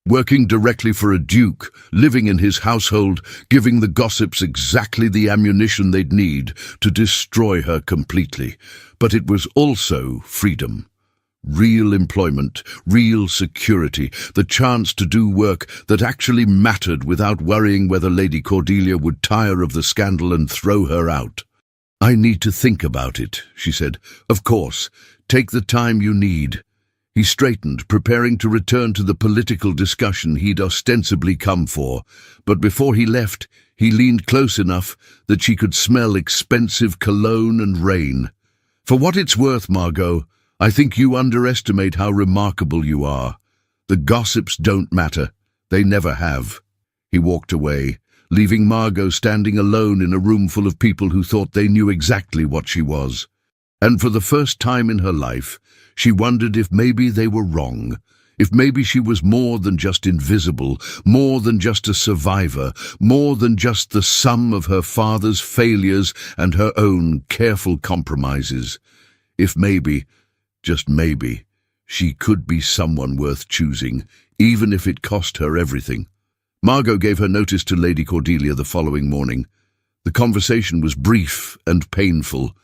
Working directly for a duke, living in his household, giving the gossips exactly the ammunition they'd need to destroy her completely. But it was also freedom. Real employment, real security, the chance to do work that actually mattered without worrying whether Lady Cordelia would tire of the scandal and throw her out. "I need to think about it," she said. "Of course, take the time you need." He straightened, preparing to return to the political discussion he'd ostensibly come for, but before he left, he leaned close enough that she could smell expensive cologne and rain. "For what it's worth, Margot, I think you underestimate how remarkable you are. The gossips don't matter. They never have." He walked away, leaving Margot standing alone in a room full of people who thought they knew exactly what she was. And for the first time in her life, she wondered if maybe they were wrong, if maybe she was more than just invisible, more than just a survivor, more than just the sum of her father's failures and her own careful compromises. If maybe, just maybe, she could be someone worth choosing, even if it cost her everything. Margot gave her notice to Lady Cordelia the following morning. The conversation was brief and painful.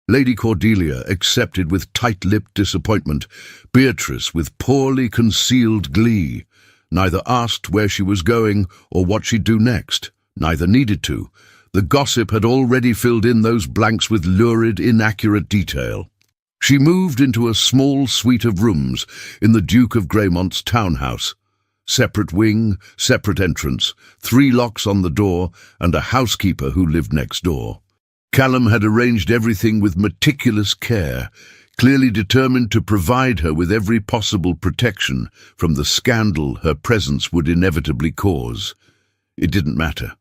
Lady Cordelia accepted with tight-lipped disappointment, Beatrice with poorly concealed glee. Neither asked where she was going or what she'd do next. Neither needed to. The gossip had already filled in those blanks with lurid, inaccurate detail. She moved into a small suite of rooms in the Duke of Greymont's townhouse. Separate wing, separate entrance, 3 locks on the door, and a housekeeper who lived next door. Callum had arranged everything with meticulous care, clearly determined to provide her with every possible protection from the scandal her presence would inevitably cause. It didn't matter.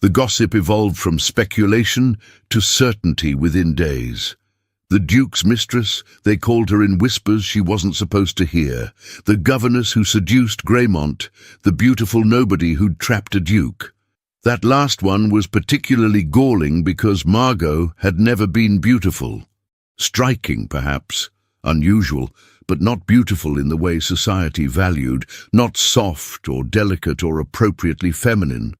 The gossip evolved from speculation to certainty within days. The Duke's mistress, they called her in whispers she wasn't supposed to hear. The governess who seduced Greymont, the beautiful nobody who'd trapped a duke. That last one was particularly galling because Margot had never been beautiful. Striking, perhaps, unusual, but not beautiful in the way society valued, not soft or delicate or appropriately feminine.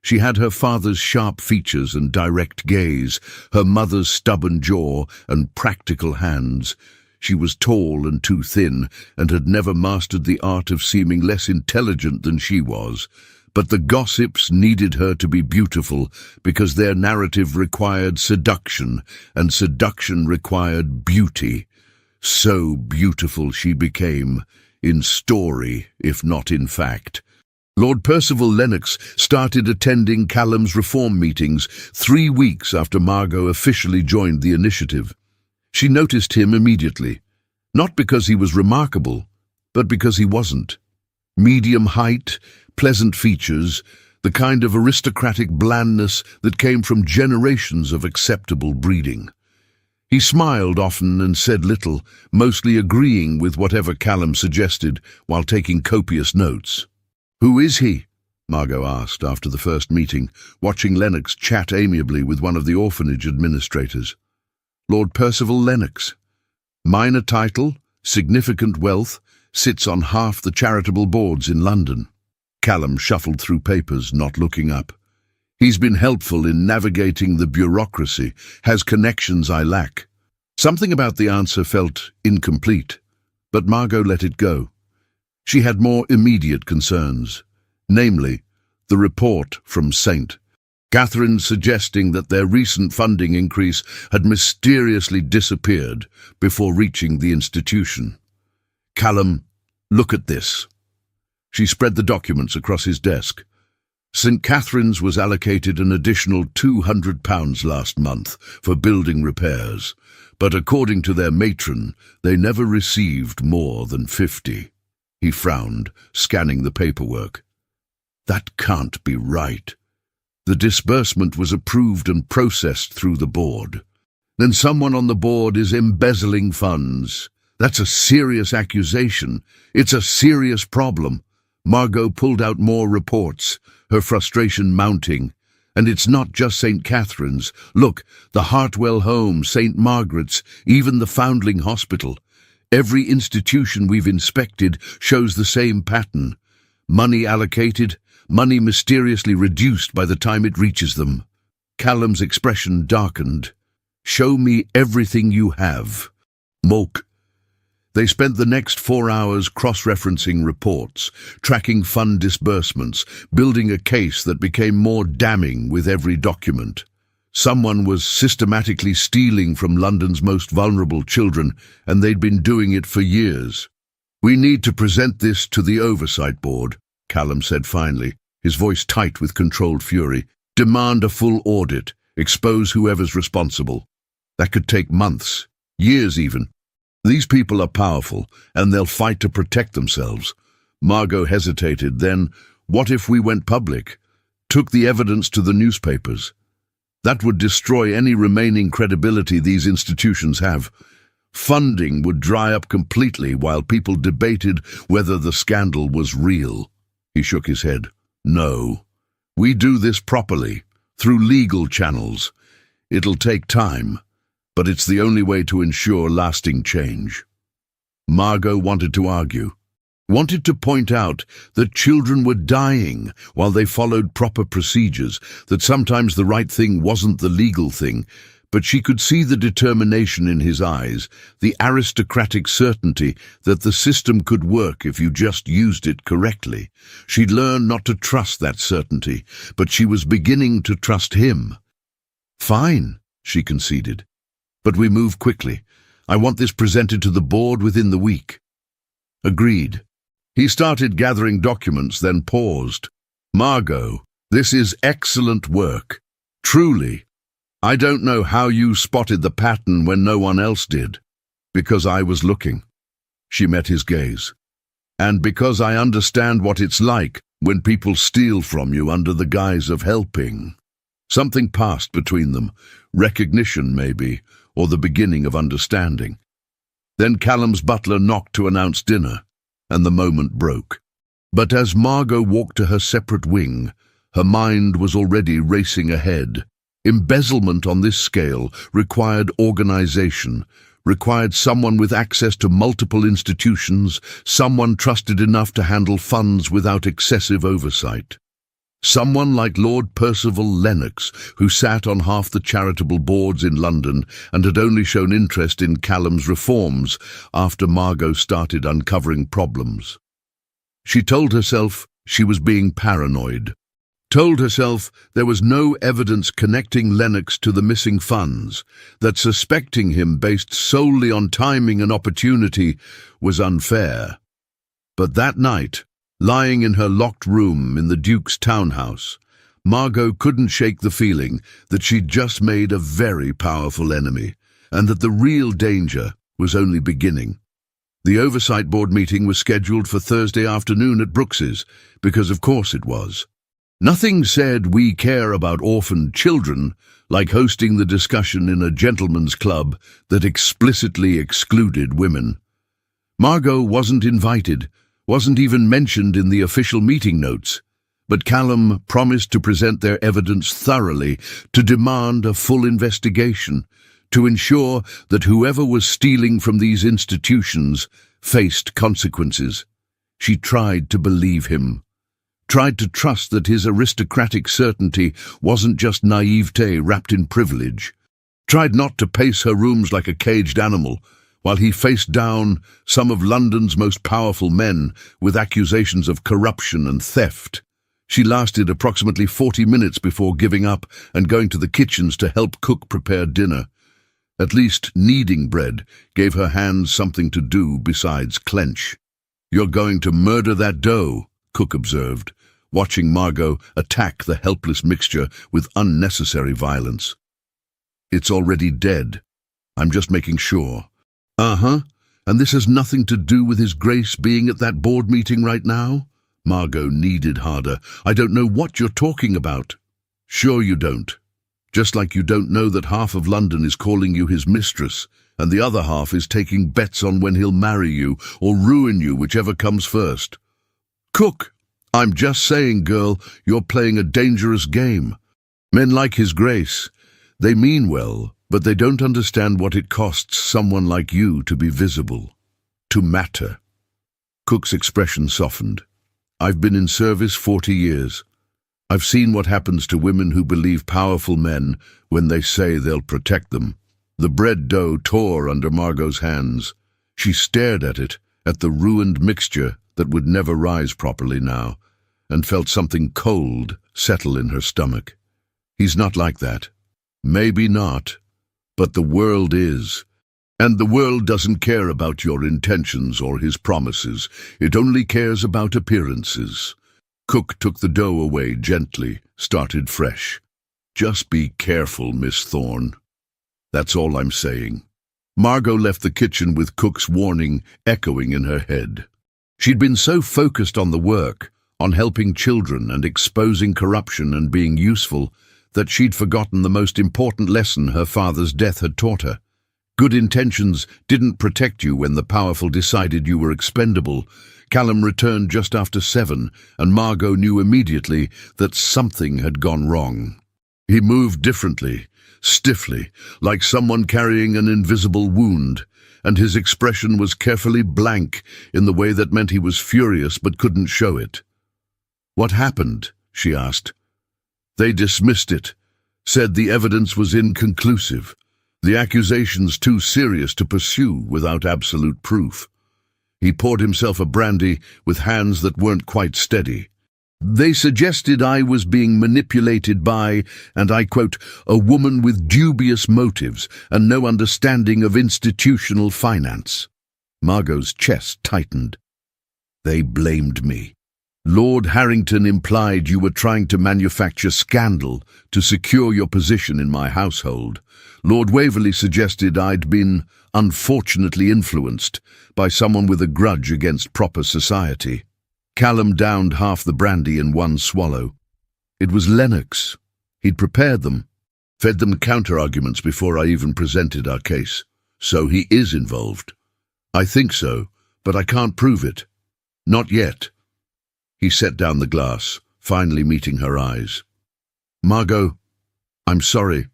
She had her father's sharp features and direct gaze, her mother's stubborn jaw and practical hands. She was tall and too thin, and had never mastered the art of seeming less intelligent than she was. But the gossips needed her to be beautiful because their narrative required seduction, and seduction required beauty. So beautiful she became, in story, if not in fact. Lord Percival Lennox started attending Callum's reform meetings 3 weeks after Margot officially joined the initiative. She noticed him immediately, not because he was remarkable, but because he wasn't. Medium height, pleasant features, the kind of aristocratic blandness that came from generations of acceptable breeding. He smiled often and said little, mostly agreeing with whatever Callum suggested while taking copious notes. "Who is he?" Margot asked after the first meeting, watching Lennox chat amiably with one of the orphanage administrators. "Lord Percival Lennox. Minor title, significant wealth, sits on half the charitable boards in London." Callum shuffled through papers, not looking up. "He's been helpful in navigating the bureaucracy, has connections I lack." Something about the answer felt incomplete, but Margot let it go. She had more immediate concerns, namely, the report from St. Catherine suggesting that their recent funding increase had mysteriously disappeared before reaching the institution. "Callum, look at this." She spread the documents across his desk. St. Catherine's was allocated an additional £200 last month for building repairs, but according to their matron, they never received more than 50. He frowned, scanning the paperwork. That can't be right. The disbursement was approved and processed through the board. Then someone on the board is embezzling funds. That's a serious accusation. It's a serious problem. Margot pulled out more reports, her frustration mounting. And it's not just St. Catherine's. Look, the Hartwell Home, St. Margaret's, even the Foundling Hospital. Every institution we've inspected shows the same pattern. Money allocated, money mysteriously reduced by the time it reaches them. Callum's expression darkened. Show me everything you have. Moke. They spent the next 4 hours cross-referencing reports, tracking fund disbursements, building a case that became more damning with every document. Someone was systematically stealing from London's most vulnerable children, and they'd been doing it for years. "We need to present this to the Oversight Board," Callum said finally, his voice tight with controlled fury. "Demand a full audit, expose whoever's responsible. That could take months, years even. These people are powerful, and they'll fight to protect themselves." Margot hesitated. Then, what if we went public? Took the evidence to the newspapers? That would destroy any remaining credibility these institutions have. Funding would dry up completely while people debated whether the scandal was real. He shook his head. "No. We do this properly, through legal channels. It'll take time, but it's the only way to ensure lasting change." Margot wanted to argue, wanted to point out that children were dying while they followed proper procedures, that sometimes the right thing wasn't the legal thing, but she could see the determination in his eyes, the aristocratic certainty that the system could work if you just used it correctly. She'd learned not to trust that certainty, but she was beginning to trust him. "Fine," she conceded. "But we move quickly. I want this presented to the board within the week." Agreed. He started gathering documents, then paused. "Margot, this is excellent work. Truly. I don't know how you spotted the pattern when no one else did. Because I was looking." She met his gaze. "And because I understand what it's like when people steal from you under the guise of helping." Something passed between them, recognition maybe, or the beginning of understanding. Then Callum's butler knocked to announce dinner, and the moment broke. But as Margot walked to her separate wing, her mind was already racing ahead. Embezzlement on this scale required organization, required someone with access to multiple institutions, someone trusted enough to handle funds without excessive oversight. Someone like Lord Percival Lennox, who sat on half the charitable boards in London and had only shown interest in Callum's reforms after Margot started uncovering problems. She told herself she was being paranoid. Told herself there was no evidence connecting Lennox to the missing funds, that suspecting him based solely on timing and opportunity was unfair. But that night, lying in her locked room in the Duke's townhouse, Margot couldn't shake the feeling that she'd just made a very powerful enemy, and that the real danger was only beginning. The Oversight Board meeting was scheduled for Thursday afternoon at Brooks's, because of course it was. Nothing said we care about orphaned children like hosting the discussion in a gentleman's club that explicitly excluded women. Margot wasn't invited, wasn't even mentioned in the official meeting notes, but Callum promised to present their evidence thoroughly, to demand a full investigation, to ensure that whoever was stealing from these institutions faced consequences. She tried to believe him. Tried to trust that his aristocratic certainty wasn't just naivete wrapped in privilege. Tried not to pace her rooms like a caged animal, while he faced down some of London's most powerful men with accusations of corruption and theft. She lasted approximately 40 minutes before giving up and going to the kitchens to help cook prepare dinner. At least kneading bread gave her hands something to do besides clench. "You're going to murder that dough," Cook observed, watching Margot attack the helpless mixture with unnecessary violence. "It's already dead. I'm just making sure." "Uh-huh. And this has nothing to do with His Grace being at that board meeting right now?" Margot kneaded harder. "I don't know what you're talking about." "Sure you don't. Just like you don't know that half of London is calling you his mistress, and the other half is taking bets on when he'll marry you or ruin you, whichever comes first. Cook, I'm just saying, girl, you're playing a dangerous game. Men like His Grace, they mean well, but they don't understand what it costs someone like you to be visible, to matter. Cook's expression softened. I've been in service 40 years. I've seen what happens to women who believe powerful men when they say they'll protect them. The bread dough tore under Margot's hands. She stared at it, at the ruined mixture that would never rise properly now, and felt something cold settle in her stomach. He's not like that. Maybe not, but the world is. And the world doesn't care about your intentions or his promises. It only cares about appearances. Cook took the dough away gently, started fresh. Just be careful, Miss Thorne. That's all I'm saying. Margot left the kitchen with Cook's warning echoing in her head. She'd been so focused on the work, on helping children and exposing corruption and being useful, that she'd forgotten the most important lesson her father's death had taught her. Good intentions didn't protect you when the powerful decided you were expendable. Callum returned just after 7, and Margot knew immediately that something had gone wrong. He moved differently, stiffly, like someone carrying an invisible wound, and his expression was carefully blank in the way that meant he was furious but couldn't show it. "What happened?" she asked. "They dismissed it, said the evidence was inconclusive, the accusations too serious to pursue without absolute proof." He poured himself a brandy with hands that weren't quite steady. "They suggested I was being manipulated by, and I quote, a woman with dubious motives and no understanding of institutional finance." Margot's chest tightened. "They blamed me. Lord Harrington implied you were trying to manufacture scandal to secure your position in my household. Lord Waverley suggested I'd been unfortunately influenced by someone with a grudge against proper society." Callum downed half the brandy in one swallow. It was Lennox. He'd prepared them, fed them counter-arguments before I even presented our case. So he is involved. I think so, but I can't prove it. Not yet. He set down the glass, finally meeting her eyes. "Margot, I'm sorry.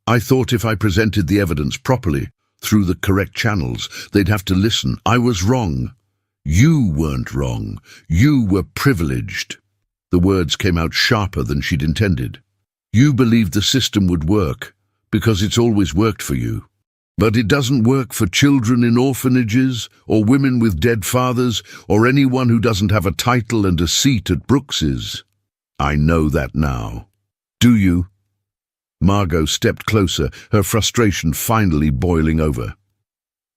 I thought if I presented the evidence properly, through the correct channels, they'd have to listen. I was wrong. You weren't wrong. You were privileged." The words came out sharper than she'd intended. "You believed the system would work, because it's always worked for you. But it doesn't work for children in orphanages, or women with dead fathers, or anyone who doesn't have a title and a seat at Brooks's. I know that now. Do you?" Margot stepped closer, her frustration finally boiling over.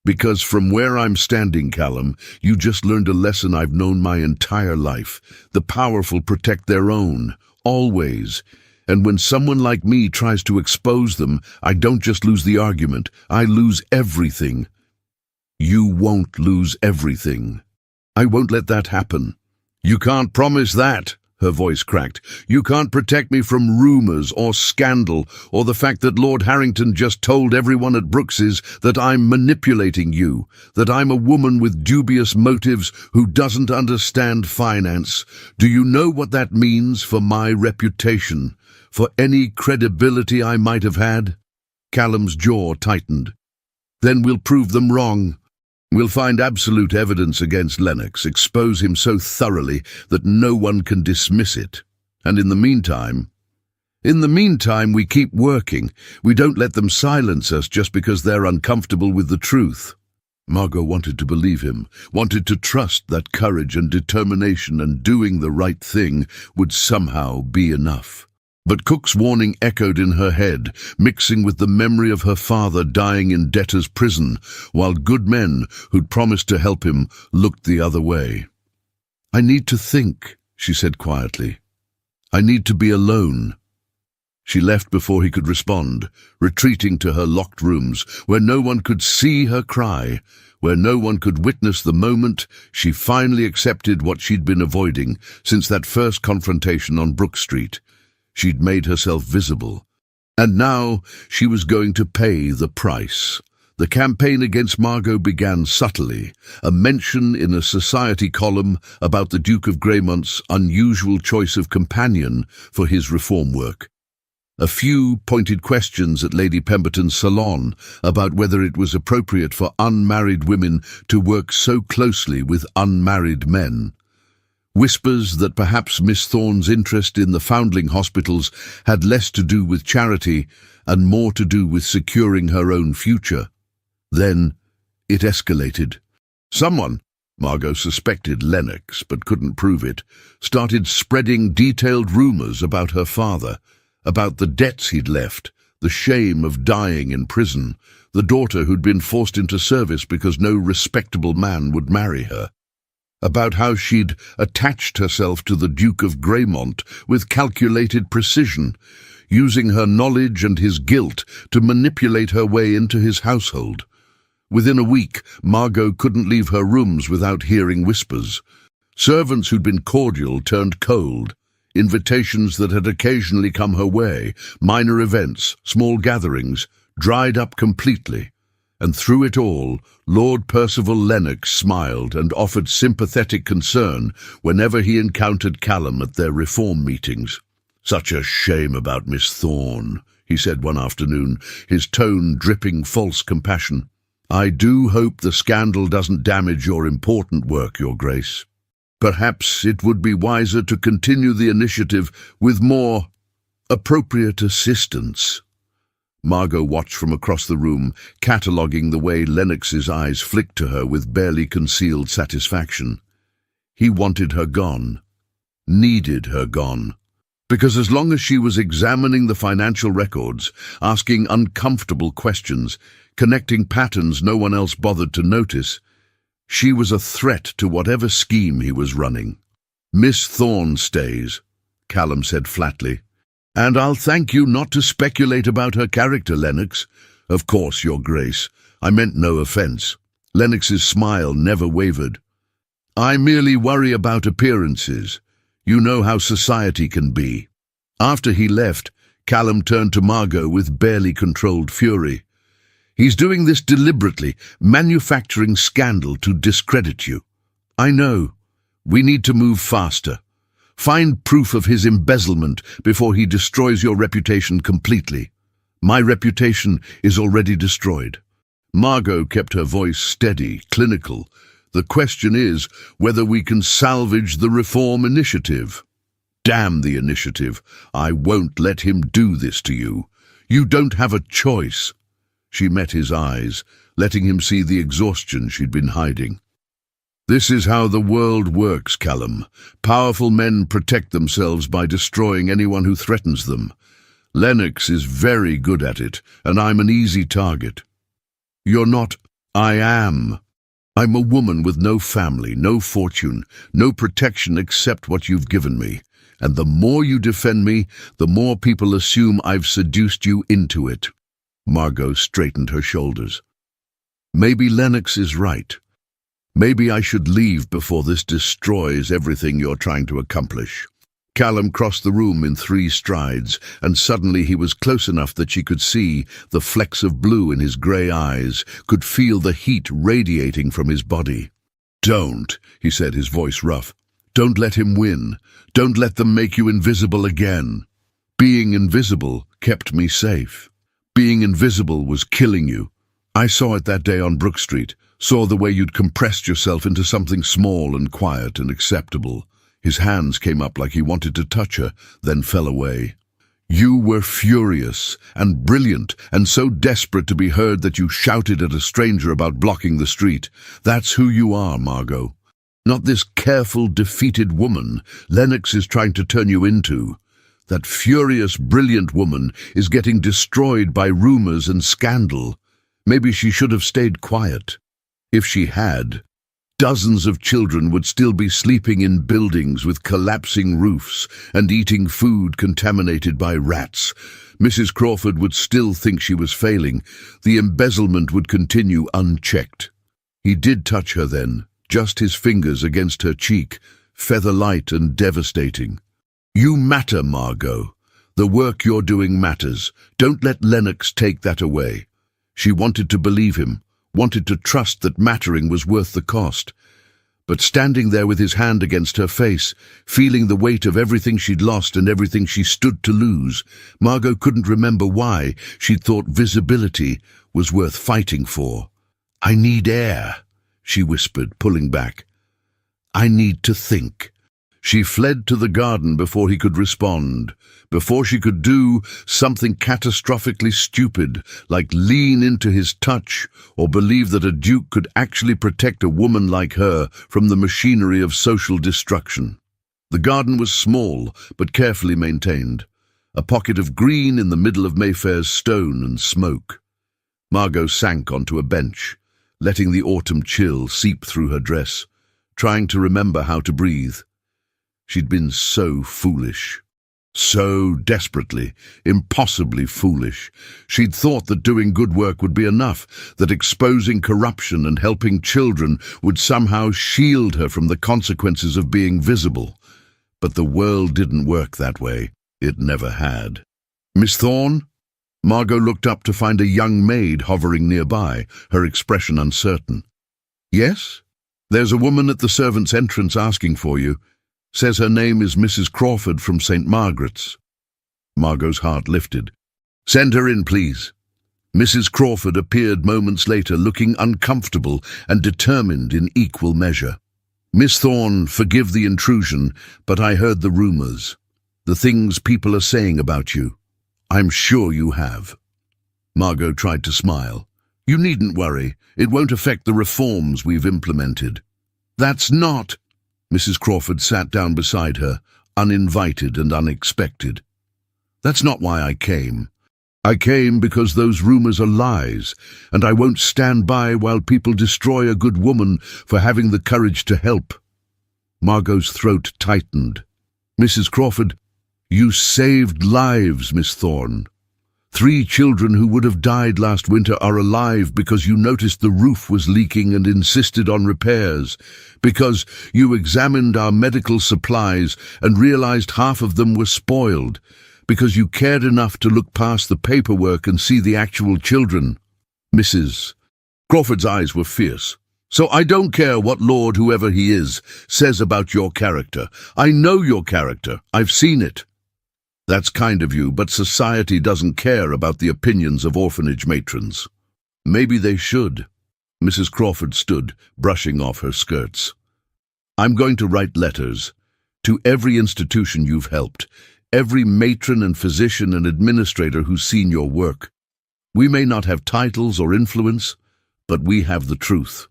"Because from where I'm standing, Callum, you just learned a lesson I've known my entire life. The powerful protect their own, always. And when someone like me tries to expose them, I don't just lose the argument, I lose everything." "You won't lose everything. I won't let that happen." "You can't promise that," her voice cracked. "You can't protect me from rumors or scandal or the fact that Lord Harrington just told everyone at Brooks's that I'm manipulating you, that I'm a woman with dubious motives who doesn't understand finance. Do you know what that means for my reputation, for any credibility I might have had?" Callum's jaw tightened. "Then we'll prove them wrong. We'll find absolute evidence against Lennox, expose him so thoroughly that no one can dismiss it. And in the meantime, we keep working. We don't let them silence us just because they're uncomfortable with the truth." Margot wanted to believe him, wanted to trust that courage and determination and doing the right thing would somehow be enough. But Cook's warning echoed in her head, mixing with the memory of her father dying in debtor's prison, while good men who'd promised to help him looked the other way. "I need to think," she said quietly. "I need to be alone." She left before he could respond, retreating to her locked rooms, where no one could see her cry, where no one could witness the moment she finally accepted what she'd been avoiding since that first confrontation on Brook Street. She'd made herself visible, And now she was going to pay the price. The campaign against Margot began subtly, a mention in a society column about the Duke of Greymont's unusual choice of companion for his reform work. A few pointed questions at Lady Pemberton's salon about whether it was appropriate for unmarried women to work so closely with unmarried men. Whispers that perhaps Miss Thorne's interest in the foundling hospitals had less to do with charity and more to do with securing her own future. Then it escalated. Someone, Margot suspected Lennox but couldn't prove it, started spreading detailed rumours about her father, about the debts he'd left, the shame of dying in prison, the daughter who'd been forced into service because no respectable man would marry her, about how she'd attached herself to the Duke of Greymont with calculated precision, using her knowledge and his guilt to manipulate her way into his household. Within a week, Margot couldn't leave her rooms without hearing whispers. Servants who'd been cordial turned cold. Invitations that had occasionally come her way, minor events, small gatherings, dried up completely. And through it all, Lord Percival Lennox smiled and offered sympathetic concern whenever he encountered Callum at their reform meetings. "Such a shame about Miss Thorne," he said one afternoon, his tone dripping false compassion. "I do hope the scandal doesn't damage your important work, Your Grace. Perhaps it would be wiser to continue the initiative with more appropriate assistance." Margot watched from across the room, cataloguing the way Lennox's eyes flicked to her with barely concealed satisfaction. He wanted her gone, needed her gone. Because as long as she was examining the financial records, asking uncomfortable questions, connecting patterns no one else bothered to notice, she was a threat to whatever scheme he was running. "Miss Thorne stays," Callum said flatly. "And I'll thank you not to speculate about her character, Lennox." "Of course, Your Grace. I meant no offence." Lennox's smile never wavered. "I merely worry about appearances. You know how society can be." After he left, Callum turned to Margot with barely controlled fury. "He's doing this deliberately, manufacturing scandal to discredit you. I know. We need to move faster. Find proof of his embezzlement before he destroys your reputation completely. My reputation is already destroyed." Margot kept her voice steady, clinical. "The question is whether we can salvage the reform initiative." "Damn the initiative. I won't let him do this to you. You don't have a choice." She met his eyes, letting him see the exhaustion she'd been hiding. "This is how the world works, Callum. Powerful men protect themselves by destroying anyone who threatens them. Lennox is very good at it, and I'm an easy target." "You're not." "I am. I'm a woman with no family, no fortune, no protection except what you've given me. And the more you defend me, the more people assume I've seduced you into it." Margot straightened her shoulders. "Maybe Lennox is right. Maybe I should leave before this destroys everything you're trying to accomplish." Callum crossed the room in 3 strides, and suddenly he was close enough that she could see the flecks of blue in his grey eyes, could feel the heat radiating from his body. "Don't," he said, his voice rough. "Don't let him win. Don't let them make you invisible again. Being invisible kept me safe. Being invisible was killing you. I saw it that day on Brook Street, saw the way you'd compressed yourself into something small and quiet and acceptable." His hands came up like he wanted to touch her, then fell away. "You were furious and brilliant and so desperate to be heard that you shouted at a stranger about blocking the street. That's who you are, Margot. Not this careful, defeated woman Lennox is trying to turn you into. That furious, brilliant woman is getting destroyed by rumors and scandal. Maybe she should have stayed quiet. If she had, dozens of children would still be sleeping in buildings with collapsing roofs and eating food contaminated by rats. Mrs. Crawford would still think she was failing. The embezzlement would continue unchecked." He did touch her then, just his fingers against her cheek, feather-light and devastating. "You matter, Margot. The work you're doing matters. Don't let Lennox take that away. She wanted to believe him, wanted to trust that mattering was worth the cost. But standing there with his hand against her face, feeling the weight of everything she'd lost and everything she stood to lose, Margot couldn't remember why she'd thought visibility was worth fighting for. "I need air," she whispered, pulling back. "I need to think." She fled to the garden before he could respond, before she could do something catastrophically stupid, like lean into his touch or believe that a duke could actually protect a woman like her from the machinery of social destruction. The garden was small, but carefully maintained, a pocket of green in the middle of Mayfair's stone and smoke. Margot sank onto a bench, letting the autumn chill seep through her dress, trying to remember how to breathe. She'd been so foolish. So desperately, impossibly foolish. She'd thought that doing good work would be enough, that exposing corruption and helping children would somehow shield her from the consequences of being visible. But the world didn't work that way. It never had. "Miss Thorne?" Margot looked up to find a young maid hovering nearby, her expression uncertain. "Yes? There's a woman at the servants' entrance asking for you. Says her name is Mrs. Crawford from St. Margaret's." Margot's heart lifted. "Send her in, please." Mrs. Crawford appeared moments later, looking uncomfortable and determined in equal measure. "Miss Thorne, forgive the intrusion, but I heard the rumors. The things people are saying about you. I'm sure you have." Margot tried to smile. "You needn't worry. It won't affect the reforms we've implemented." "That's not..." Mrs. Crawford sat down beside her, uninvited and unexpected. "That's not why I came. I came because those rumors are lies, and I won't stand by while people destroy a good woman for having the courage to help." Margot's throat tightened. "Mrs. Crawford, you saved lives, Miss Thorne. 3 children who would have died last winter are alive because you noticed the roof was leaking and insisted on repairs, because you examined our medical supplies and realized half of them were spoiled, because you cared enough to look past the paperwork and see the actual children." Mrs. Crawford's eyes were fierce. "So I don't care what Lord, whoever he is, says about your character. I know your character. I've seen it." "That's kind of you, but society doesn't care about the opinions of orphanage matrons." "Maybe they should." Mrs. Crawford stood, brushing off her skirts. "I'm going to write letters to every institution you've helped, every matron and physician and administrator who's seen your work. We may not have titles or influence, but we have the truth.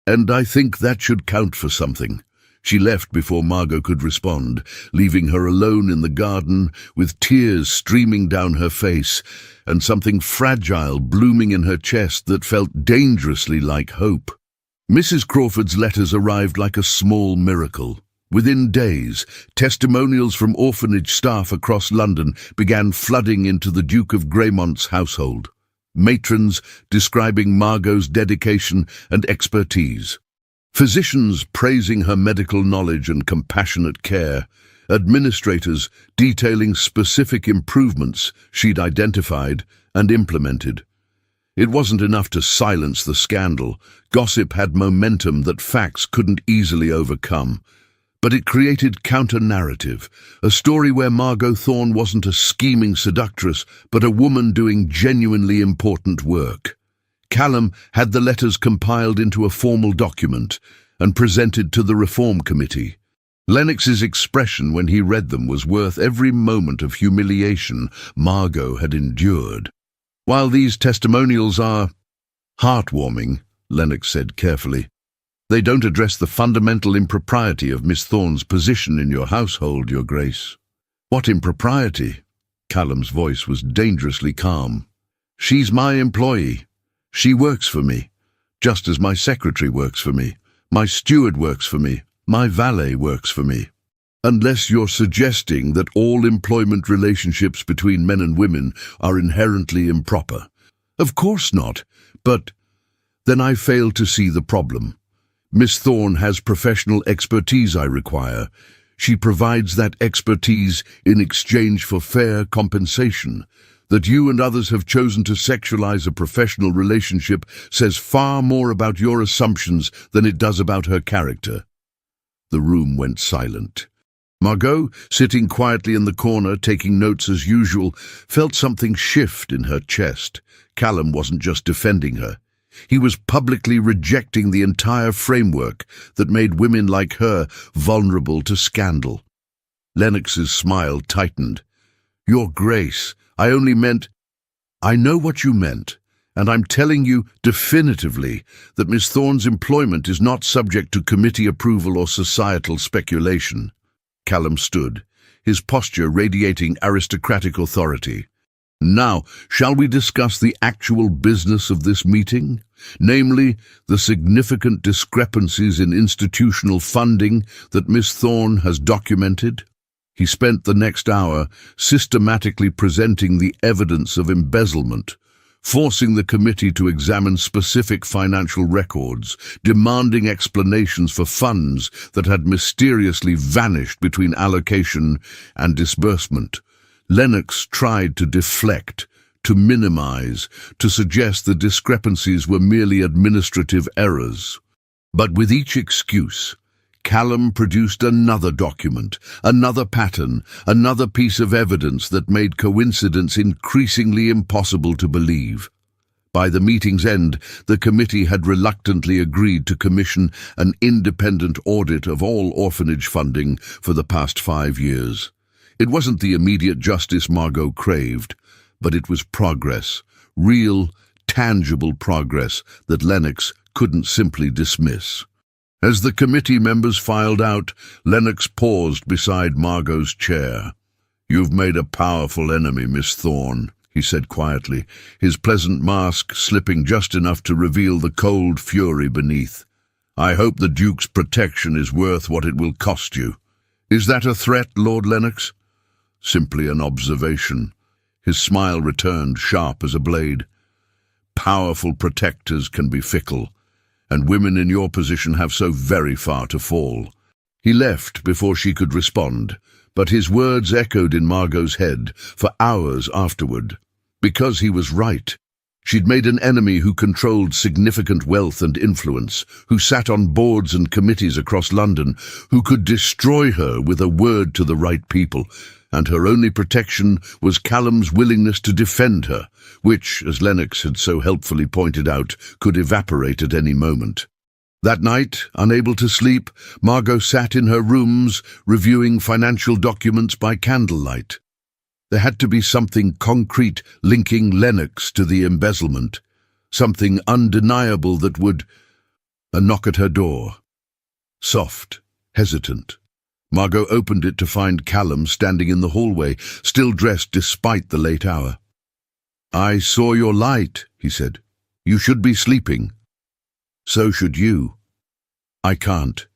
And I think that should count for something." She left before Margot could respond, leaving her alone in the garden with tears streaming down her face and something fragile blooming in her chest that felt dangerously like hope. Mrs. Crawford's letters arrived like a small miracle. Within days, testimonials from orphanage staff across London began flooding into the Duke of Greymont's household. Matrons describing Margot's dedication and expertise. Physicians praising her medical knowledge and compassionate care, administrators detailing specific improvements she'd identified and implemented. It wasn't enough to silence the scandal. Gossip had momentum that facts couldn't easily overcome. But it created counter-narrative, a story where Margot Thorne wasn't a scheming seductress, but a woman doing genuinely important work. Callum had the letters compiled into a formal document and presented to the Reform Committee. Lennox's expression when he read them was worth every moment of humiliation Margot had endured. "While these testimonials are heartwarming," Lennox said carefully, "they don't address the fundamental impropriety of Miss Thorne's position in your household, Your Grace." "What impropriety?" Callum's voice was dangerously calm. "She's my employee. She works for me, just as my secretary works for me, my steward works for me, my valet works for me. Unless you're suggesting that all employment relationships between men and women are inherently improper." "Of course not, but..." "Then I fail to see the problem. Miss Thorne has professional expertise I require. She provides that expertise in exchange for fair compensation. That you and others have chosen to sexualize a professional relationship says far more about your assumptions than it does about her character." The room went silent. Margot, sitting quietly in the corner, taking notes as usual, felt something shift in her chest. Callum wasn't just defending her. He was publicly rejecting the entire framework that made women like her vulnerable to scandal. Lennox's smile tightened. "Your Grace, I only meant—" "I know what you meant, and I'm telling you definitively that Miss Thorne's employment is not subject to committee approval or societal speculation." Callum stood, his posture radiating aristocratic authority. "Now, shall we discuss the actual business of this meeting? Namely, the significant discrepancies in institutional funding that Miss Thorne has documented?" He spent the next hour systematically presenting the evidence of embezzlement, forcing the committee to examine specific financial records, demanding explanations for funds that had mysteriously vanished between allocation and disbursement. Lennox tried to deflect, to minimize, to suggest the discrepancies were merely administrative errors. But with each excuse, Callum produced another document, another pattern, another piece of evidence that made coincidence increasingly impossible to believe. By the meeting's end, the committee had reluctantly agreed to commission an independent audit of all orphanage funding for the past 5 years. It wasn't the immediate justice Margot craved, but it was progress, real, tangible progress that Lennox couldn't simply dismiss. As the committee members filed out, Lennox paused beside Margot's chair. "You've made a powerful enemy, Miss Thorne," he said quietly, his pleasant mask slipping just enough to reveal the cold fury beneath. "I hope the Duke's protection is worth what it will cost you." "Is that a threat, Lord Lennox?" "Simply an observation." His smile returned, sharp as a blade. "Powerful protectors can be fickle, and women in your position have so very far to fall." He left before she could respond, but his words echoed in Margot's head for hours afterward. Because he was right. She'd made an enemy who controlled significant wealth and influence, who sat on boards and committees across London, who could destroy her with a word to the right people, and her only protection was Callum's willingness to defend her, which, as Lennox had so helpfully pointed out, could evaporate at any moment. That night, unable to sleep, Margot sat in her rooms, reviewing financial documents by candlelight. There had to be something concrete linking Lennox to the embezzlement, something undeniable that would— A knock at her door. Soft, hesitant. Margot opened it to find Callum standing in the hallway, still dressed despite the late hour. "I saw your light," he said. "You should be sleeping." "So should you." "I can't.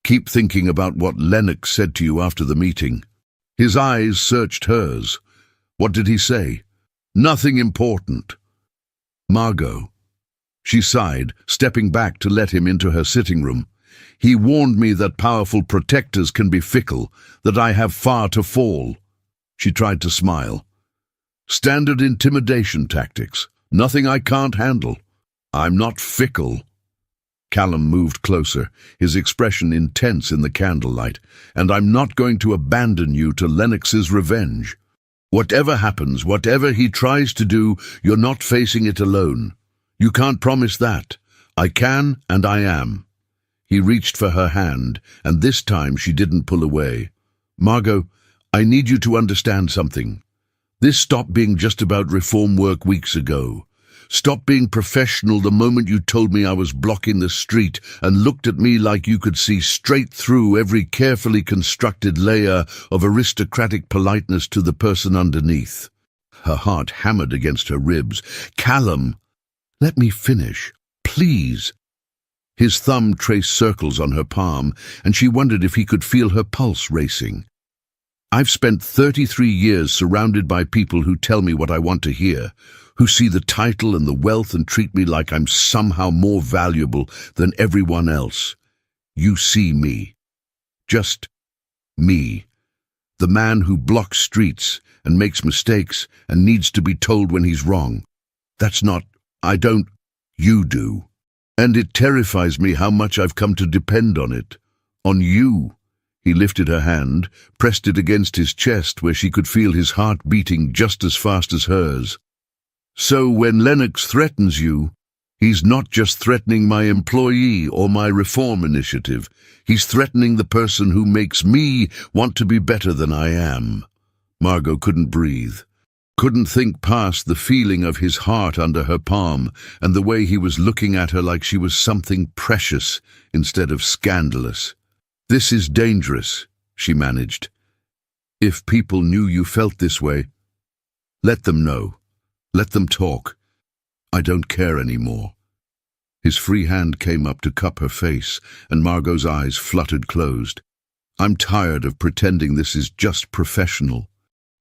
Keep thinking about what Lennox said to you after the meeting." His eyes searched hers. "What did he say?" "Nothing important." "Margot." She sighed, stepping back to let him into her sitting room. "He warned me that powerful protectors can be fickle, that I have far to fall." She tried to smile. "Standard intimidation tactics. Nothing I can't handle." "I'm not fickle." Callum moved closer, his expression intense in the candlelight. "And I'm not going to abandon you to Lennox's revenge. Whatever happens, whatever he tries to do, you're not facing it alone. You can't promise that. I can, and I am." He reached for her hand, and this time she didn't pull away. "Margot, I need you to understand something. This stopped being just about reform work weeks ago. Stop being professional the moment you told me I was blocking the street and looked at me like you could see straight through every carefully constructed layer of aristocratic politeness to the person underneath." Her heart hammered against her ribs. "Callum, let me finish, please." His thumb traced circles on her palm, and she wondered if he could feel her pulse racing. "I've spent 33 years surrounded by people who tell me what I want to hear, who see the title and the wealth and treat me like I'm somehow more valuable than everyone else. You see me. Just Me. The man who blocks streets and makes mistakes and needs to be told when he's wrong. That's not, I don't, you do. And it terrifies me how much I've come to depend on it. On you. He lifted her hand, pressed it against his chest where she could feel his heart beating just as fast as hers. So when Lennox threatens you, he's not just threatening my employee or my reform initiative. He's threatening the person who makes me want to be better than I am. Margot couldn't breathe. Couldn't think past the feeling of his heart under her palm and the way he was looking at her like she was something precious instead of scandalous. This is dangerous, she managed. If people knew you felt this way, let them know. Let them talk. I don't care anymore. His free hand came up to cup her face, and Margot's eyes fluttered closed. I'm tired of pretending this is just professional.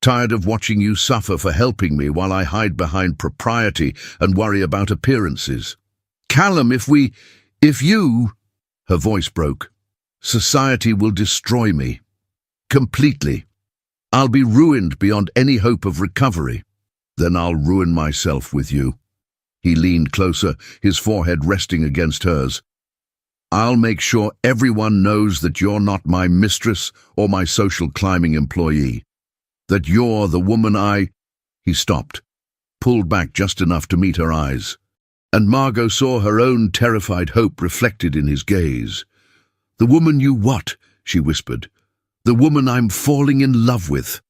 Tired of watching you suffer for helping me while I hide behind propriety and worry about appearances. Callum, if you... Her voice broke. Society will destroy me. Completely. I'll be ruined beyond any hope of recovery. Then I'll ruin myself with you. He leaned closer, his forehead resting against hers. I'll make sure everyone knows that you're not my mistress or my social climbing employee. That you're the woman He stopped, pulled back just enough to meet her eyes. And Margot saw her own terrified hope reflected in his gaze. The woman you what? She whispered. The woman I'm falling in love with.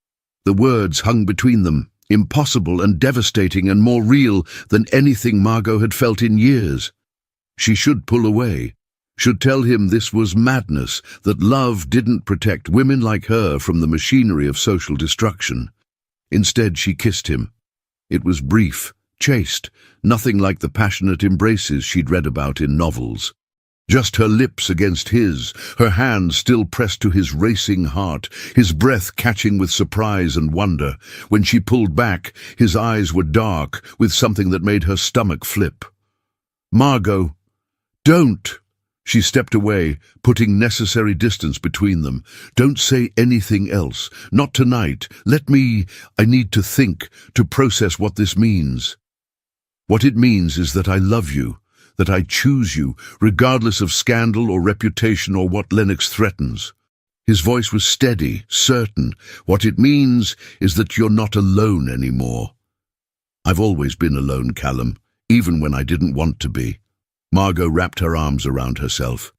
The words hung between them, impossible and devastating and more real than anything Margot had felt in years. She should pull away, should tell him this was madness, that love didn't protect women like her from the machinery of social destruction. Instead, she kissed him. It was brief, chaste, nothing like the passionate embraces she'd read about in novels. Just her lips against his, her hand still pressed to his racing heart, his breath catching with surprise and wonder. When she pulled back, his eyes were dark, with something that made her stomach flip. Margot, don't! She stepped away, putting necessary distance between them. Don't say anything else. Not tonight. I need to think, to process what this means. What it means is that I love you. That I choose you, regardless of scandal or reputation or what Lennox threatens. His voice was steady, certain. What it means is that you're not alone anymore. I've always been alone, Callum, even when I didn't want to be. Margot wrapped her arms around herself.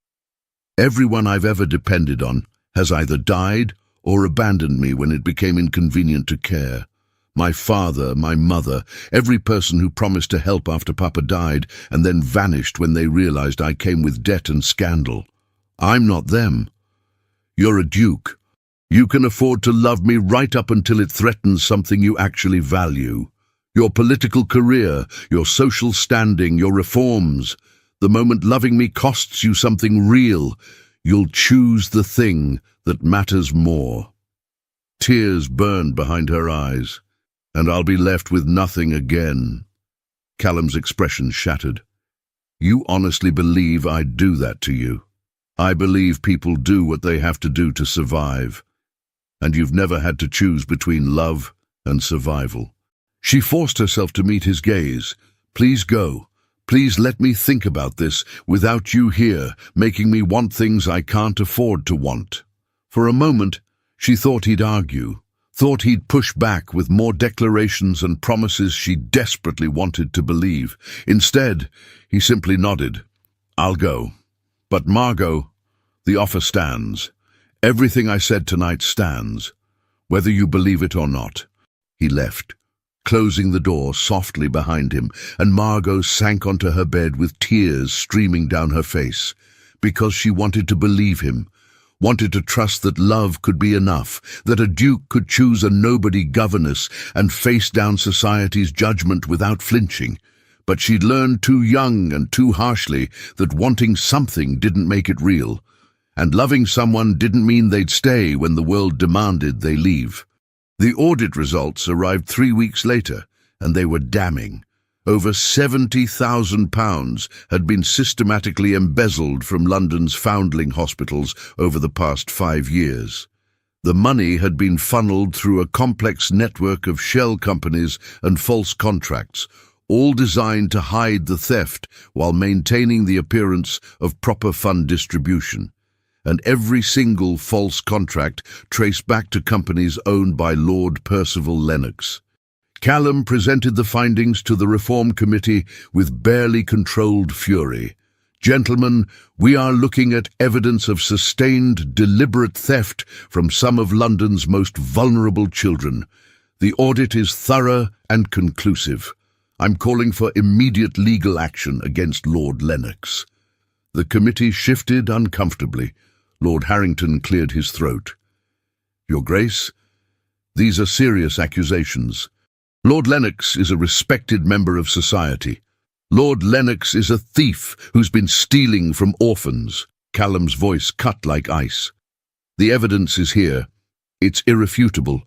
Everyone I've ever depended on has either died or abandoned me when it became inconvenient to care. My father, my mother, every person who promised to help after Papa died and then vanished when they realized I came with debt and scandal. I'm not them. You're a duke. You can afford to love me right up until it threatens something you actually value. Your political career, your social standing, your reforms. The moment loving me costs you something real, you'll choose the thing that matters more. Tears burned behind her eyes. And I'll be left with nothing again. Callum's expression shattered. You honestly believe I'd do that to you? I believe people do what they have to do to survive. And you've never had to choose between love and survival. She forced herself to meet his gaze. Please go. Please let me think about this without you here, making me want things I can't afford to want. For a moment, she thought he'd argue. Thought he'd push back with more declarations and promises she desperately wanted to believe. Instead, he simply nodded. I'll go. But Margot, the offer stands. Everything I said tonight stands, whether you believe it or not. He left, closing the door softly behind him, and Margot sank onto her bed with tears streaming down her face, because she wanted to believe him. Wanted to trust that love could be enough, that a duke could choose a nobody governess and face down society's judgment without flinching. But she'd learned too young and too harshly that wanting something didn't make it real, and loving someone didn't mean they'd stay when the world demanded they leave. The audit results arrived 3 weeks later, and they were damning. Over £70,000 had been systematically embezzled from London's foundling hospitals over the past 5 years. The money had been funneled through a complex network of shell companies and false contracts, all designed to hide the theft while maintaining the appearance of proper fund distribution. And every single false contract traced back to companies owned by Lord Percival Lennox. Callum presented the findings to the Reform Committee with barely controlled fury. Gentlemen, we are looking at evidence of sustained, deliberate theft from some of London's most vulnerable children. The audit is thorough and conclusive. I'm calling for immediate legal action against Lord Lennox. The committee shifted uncomfortably. Lord Harrington cleared his throat. Your Grace, these are serious accusations. Lord Lennox is a respected member of society. Lord Lennox is a thief who's been stealing from orphans. Callum's voice cut like ice. The evidence is here. It's irrefutable.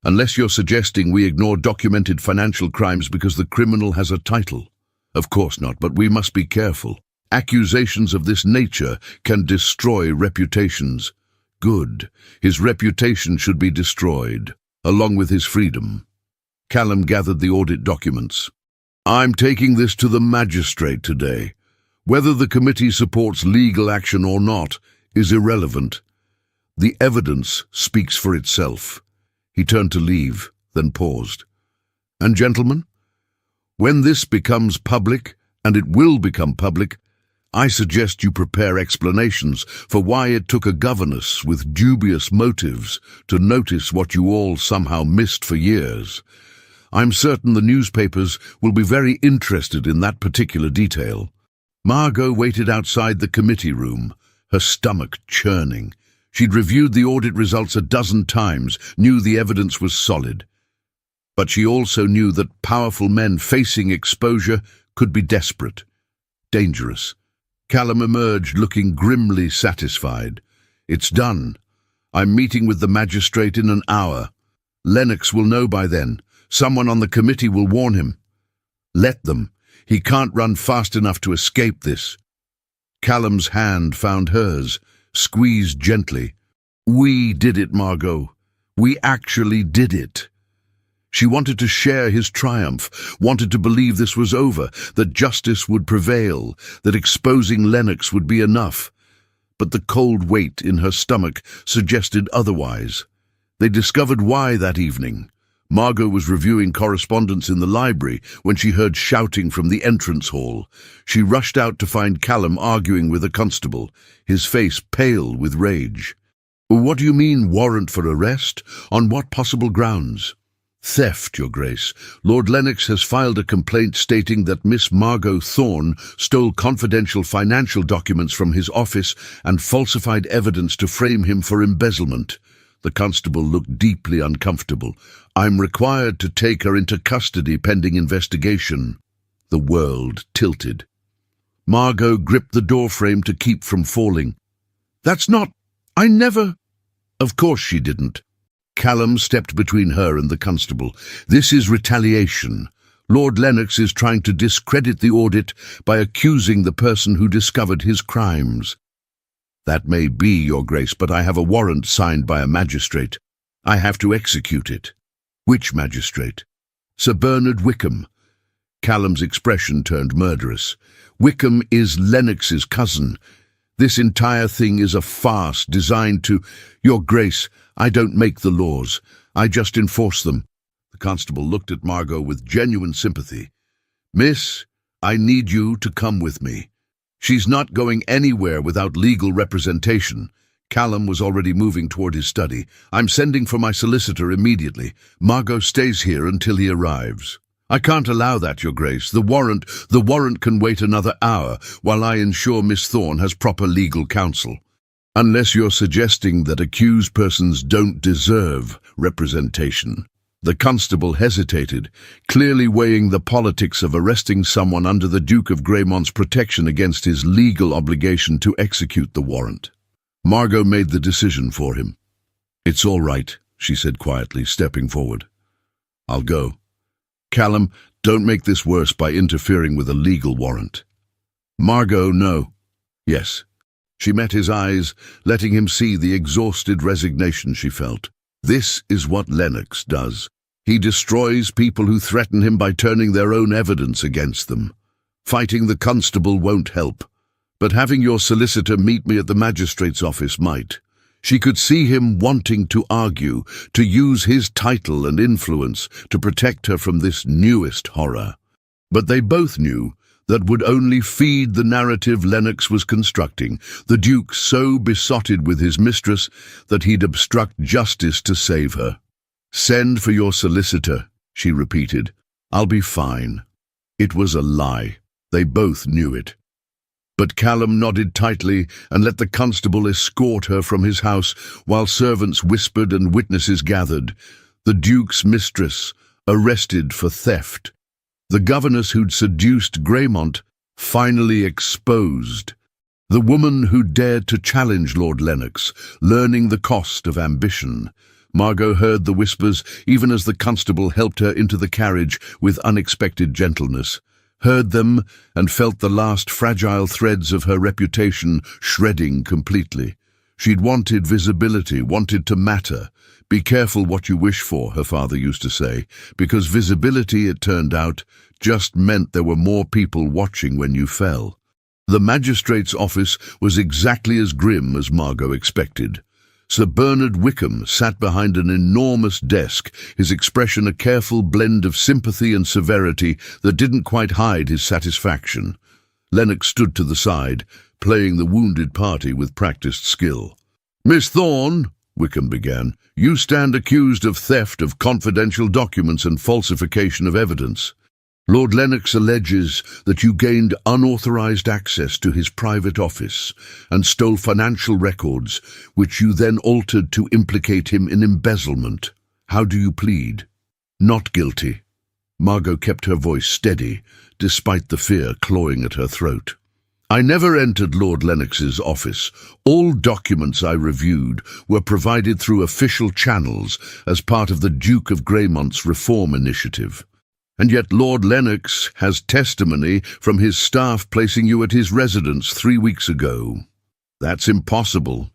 Unless you're suggesting we ignore documented financial crimes because the criminal has a title. Of course not, but we must be careful. Accusations of this nature can destroy reputations. Good. His reputation should be destroyed, along with his freedom. Callum gathered the audit documents. I'm taking this to the magistrate today. Whether the committee supports legal action or not is irrelevant. The evidence speaks for itself. He turned to leave, then paused. And gentlemen, when this becomes public, and it will become public, I suggest you prepare explanations for why it took a governess with dubious motives to notice what you all somehow missed for years. I'm certain the newspapers will be very interested in that particular detail. Margot waited outside the committee room, her stomach churning. She'd reviewed the audit results a dozen times, knew the evidence was solid. But she also knew that powerful men facing exposure could be desperate, dangerous. Callum emerged looking grimly satisfied. It's done. I'm meeting with the magistrate in an hour. Lennox will know by then. Someone on the committee will warn him. Let them. He can't run fast enough to escape this. Callum's hand found hers, squeezed gently. We did it, Margot. We actually did it. She wanted to share his triumph, wanted to believe this was over, that justice would prevail, that exposing Lennox would be enough. But the cold weight in her stomach suggested otherwise. They discovered why that evening. Margot was reviewing correspondence in the library when she heard shouting from the entrance hall. She rushed out to find Callum arguing with a constable, his face pale with rage. What do you mean, warrant for arrest? On what possible grounds? Theft, Your Grace. Lord Lennox has filed a complaint stating that Miss Margot Thorne stole confidential financial documents from his office and falsified evidence to frame him for embezzlement. The constable looked deeply uncomfortable. I'm required to take her into custody pending investigation. The world tilted. Margot gripped the doorframe to keep from falling. That's not... I never... Of course she didn't. Callum stepped between her and the constable. This is retaliation. Lord Lennox is trying to discredit the audit by accusing the person who discovered his crimes. That may be, Your Grace, but I have a warrant signed by a magistrate. I have to execute it. Which magistrate? Sir Bernard Wickham. Callum's expression turned murderous. Wickham is Lennox's cousin. This entire thing is a farce designed to... Your Grace, I don't make the laws. I just enforce them. The constable looked at Margot with genuine sympathy. Miss, I need you to come with me. She's not going anywhere without legal representation. Callum was already moving toward his study. I'm sending for my solicitor immediately. Margot stays here until he arrives. I can't allow that, Your Grace. The warrant can wait another hour while I ensure Miss Thorne has proper legal counsel. Unless you're suggesting that accused persons don't deserve representation. The constable hesitated, clearly weighing the politics of arresting someone under the Duke of Greymont's protection against his legal obligation to execute the warrant. Margot made the decision for him. It's all right, she said quietly, stepping forward. I'll go. Callum, don't make this worse by interfering with a legal warrant. Margot, no. Yes. She met his eyes, letting him see the exhausted resignation she felt. This is what Lennox does. He destroys people who threaten him by turning their own evidence against them. Fighting the constable won't help, but having your solicitor meet me at the magistrate's office might. She could see him wanting to argue, to use his title and influence to protect her from this newest horror. But they both knew that would only feed the narrative Lennox was constructing, the Duke so besotted with his mistress that he'd obstruct justice to save her. "Send for your solicitor," she repeated. "I'll be fine." It was a lie. They both knew it. But Callum nodded tightly and let the constable escort her from his house while servants whispered and witnesses gathered. The Duke's mistress, arrested for theft. The governess who'd seduced Greymont, finally exposed. The woman who dared to challenge Lord Lennox, learning the cost of ambition. Margot heard the whispers even as the constable helped her into the carriage with unexpected gentleness. Heard them and felt the last fragile threads of her reputation shredding completely. She'd wanted visibility, wanted to matter. Be careful what you wish for, her father used to say, because visibility, it turned out, just meant there were more people watching when you fell. The magistrate's office was exactly as grim as Margot expected. Sir Bernard Wickham sat behind an enormous desk, his expression a careful blend of sympathy and severity that didn't quite hide his satisfaction. Lennox stood to the side, playing the wounded party with practiced skill. "Miss Thorne," Wickham began, "you stand accused of theft of confidential documents and falsification of evidence. Lord Lennox alleges that you gained unauthorized access to his private office and stole financial records, which you then altered to implicate him in embezzlement. How do you plead?" "Not guilty." Margot kept her voice steady, despite the fear clawing at her throat. "I never entered Lord Lennox's office. All documents I reviewed were provided through official channels as part of the Duke of Greymont's reform initiative. And yet Lord Lennox has testimony from his staff placing you at his residence 3 weeks ago. That's impossible.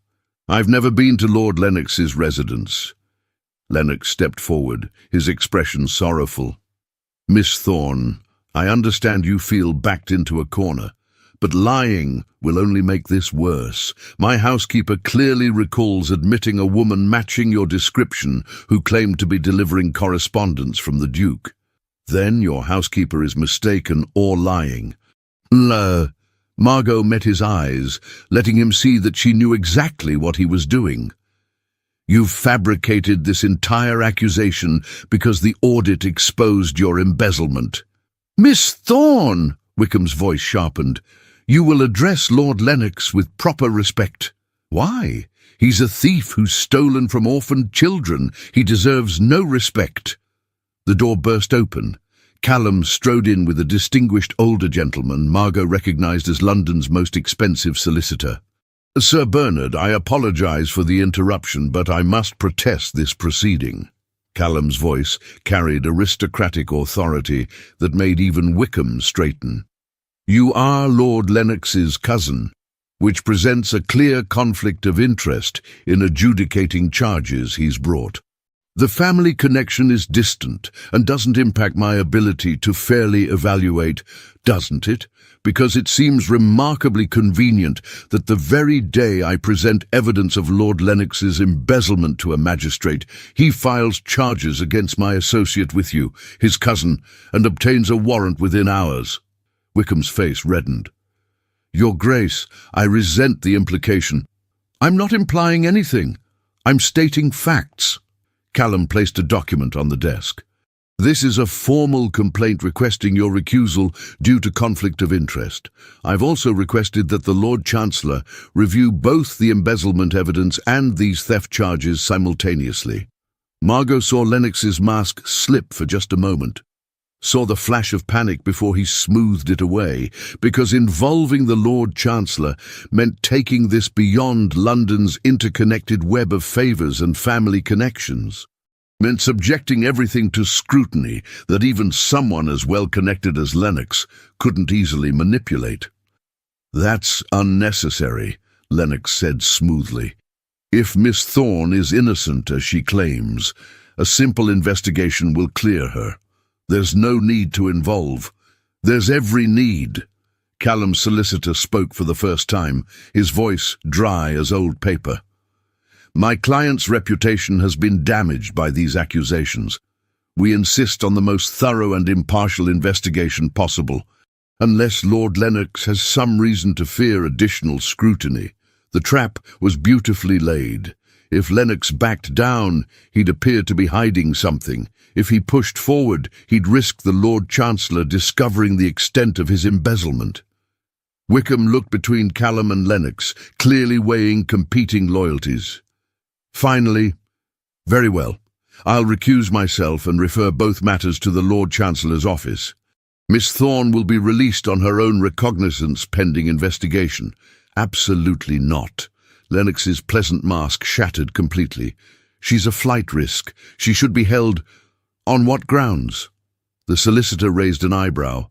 I've never been to Lord Lennox's residence." Lennox stepped forward, his expression sorrowful. "Miss Thorne, I understand you feel backed into a corner, but lying will only make this worse. My housekeeper clearly recalls admitting a woman matching your description who claimed to be delivering correspondence from the Duke. Then your housekeeper is mistaken or lying." Margot met his eyes, letting him see that she knew exactly what he was doing. "You've fabricated this entire accusation because the audit exposed your embezzlement." "Miss Thorne," Wickham's voice sharpened, "you will address Lord Lennox with proper respect." "Why? He's a thief who's stolen from orphaned children. He deserves no respect." The door burst open. Callum strode in with a distinguished older gentleman Margot recognized as London's most expensive solicitor. "Sir Bernard, I apologize for the interruption, but I must protest this proceeding." Callum's voice carried aristocratic authority that made even Wickham straighten. "You are Lord Lennox's cousin, which presents a clear conflict of interest in adjudicating charges he's brought. The family connection is distant and doesn't impact my ability to fairly evaluate, doesn't it? Because it seems remarkably convenient that the very day I present evidence of Lord Lennox's embezzlement to a magistrate, he files charges against my associate with you, his cousin, and obtains a warrant within hours." Wickham's face reddened. "Your Grace, I resent the implication." "I'm not implying anything. I'm stating facts." Callum placed a document on the desk. "This is a formal complaint requesting your recusal due to conflict of interest. I've also requested that the Lord Chancellor review both the embezzlement evidence and these theft charges simultaneously." Margot saw Lennox's mask slip for just a moment, saw the flash of panic before he smoothed it away, because involving the Lord Chancellor meant taking this beyond London's interconnected web of favours and family connections. Meant subjecting everything to scrutiny that even someone as well-connected as Lennox couldn't easily manipulate. "That's unnecessary," Lennox said smoothly. "If Miss Thorne is innocent, as she claims, a simple investigation will clear her. There's no need to involve. There's every need." Callum's solicitor spoke for the first time, his voice dry as old paper. "My client's reputation has been damaged by these accusations. We insist on the most thorough and impartial investigation possible. Unless Lord Lennox has some reason to fear additional scrutiny. The trap was beautifully laid. If Lennox backed down, he'd appear to be hiding something. If he pushed forward, he'd risk the Lord Chancellor discovering the extent of his embezzlement." Wickham looked between Callum and Lennox, clearly weighing competing loyalties. Finally, "Very well. I'll recuse myself and refer both matters to the Lord Chancellor's office. Miss Thorne will be released on her own recognizance pending investigation." "Absolutely not." Lennox's pleasant mask shattered completely. "She's a flight risk. She should be held—" "On what grounds?" The solicitor raised an eyebrow.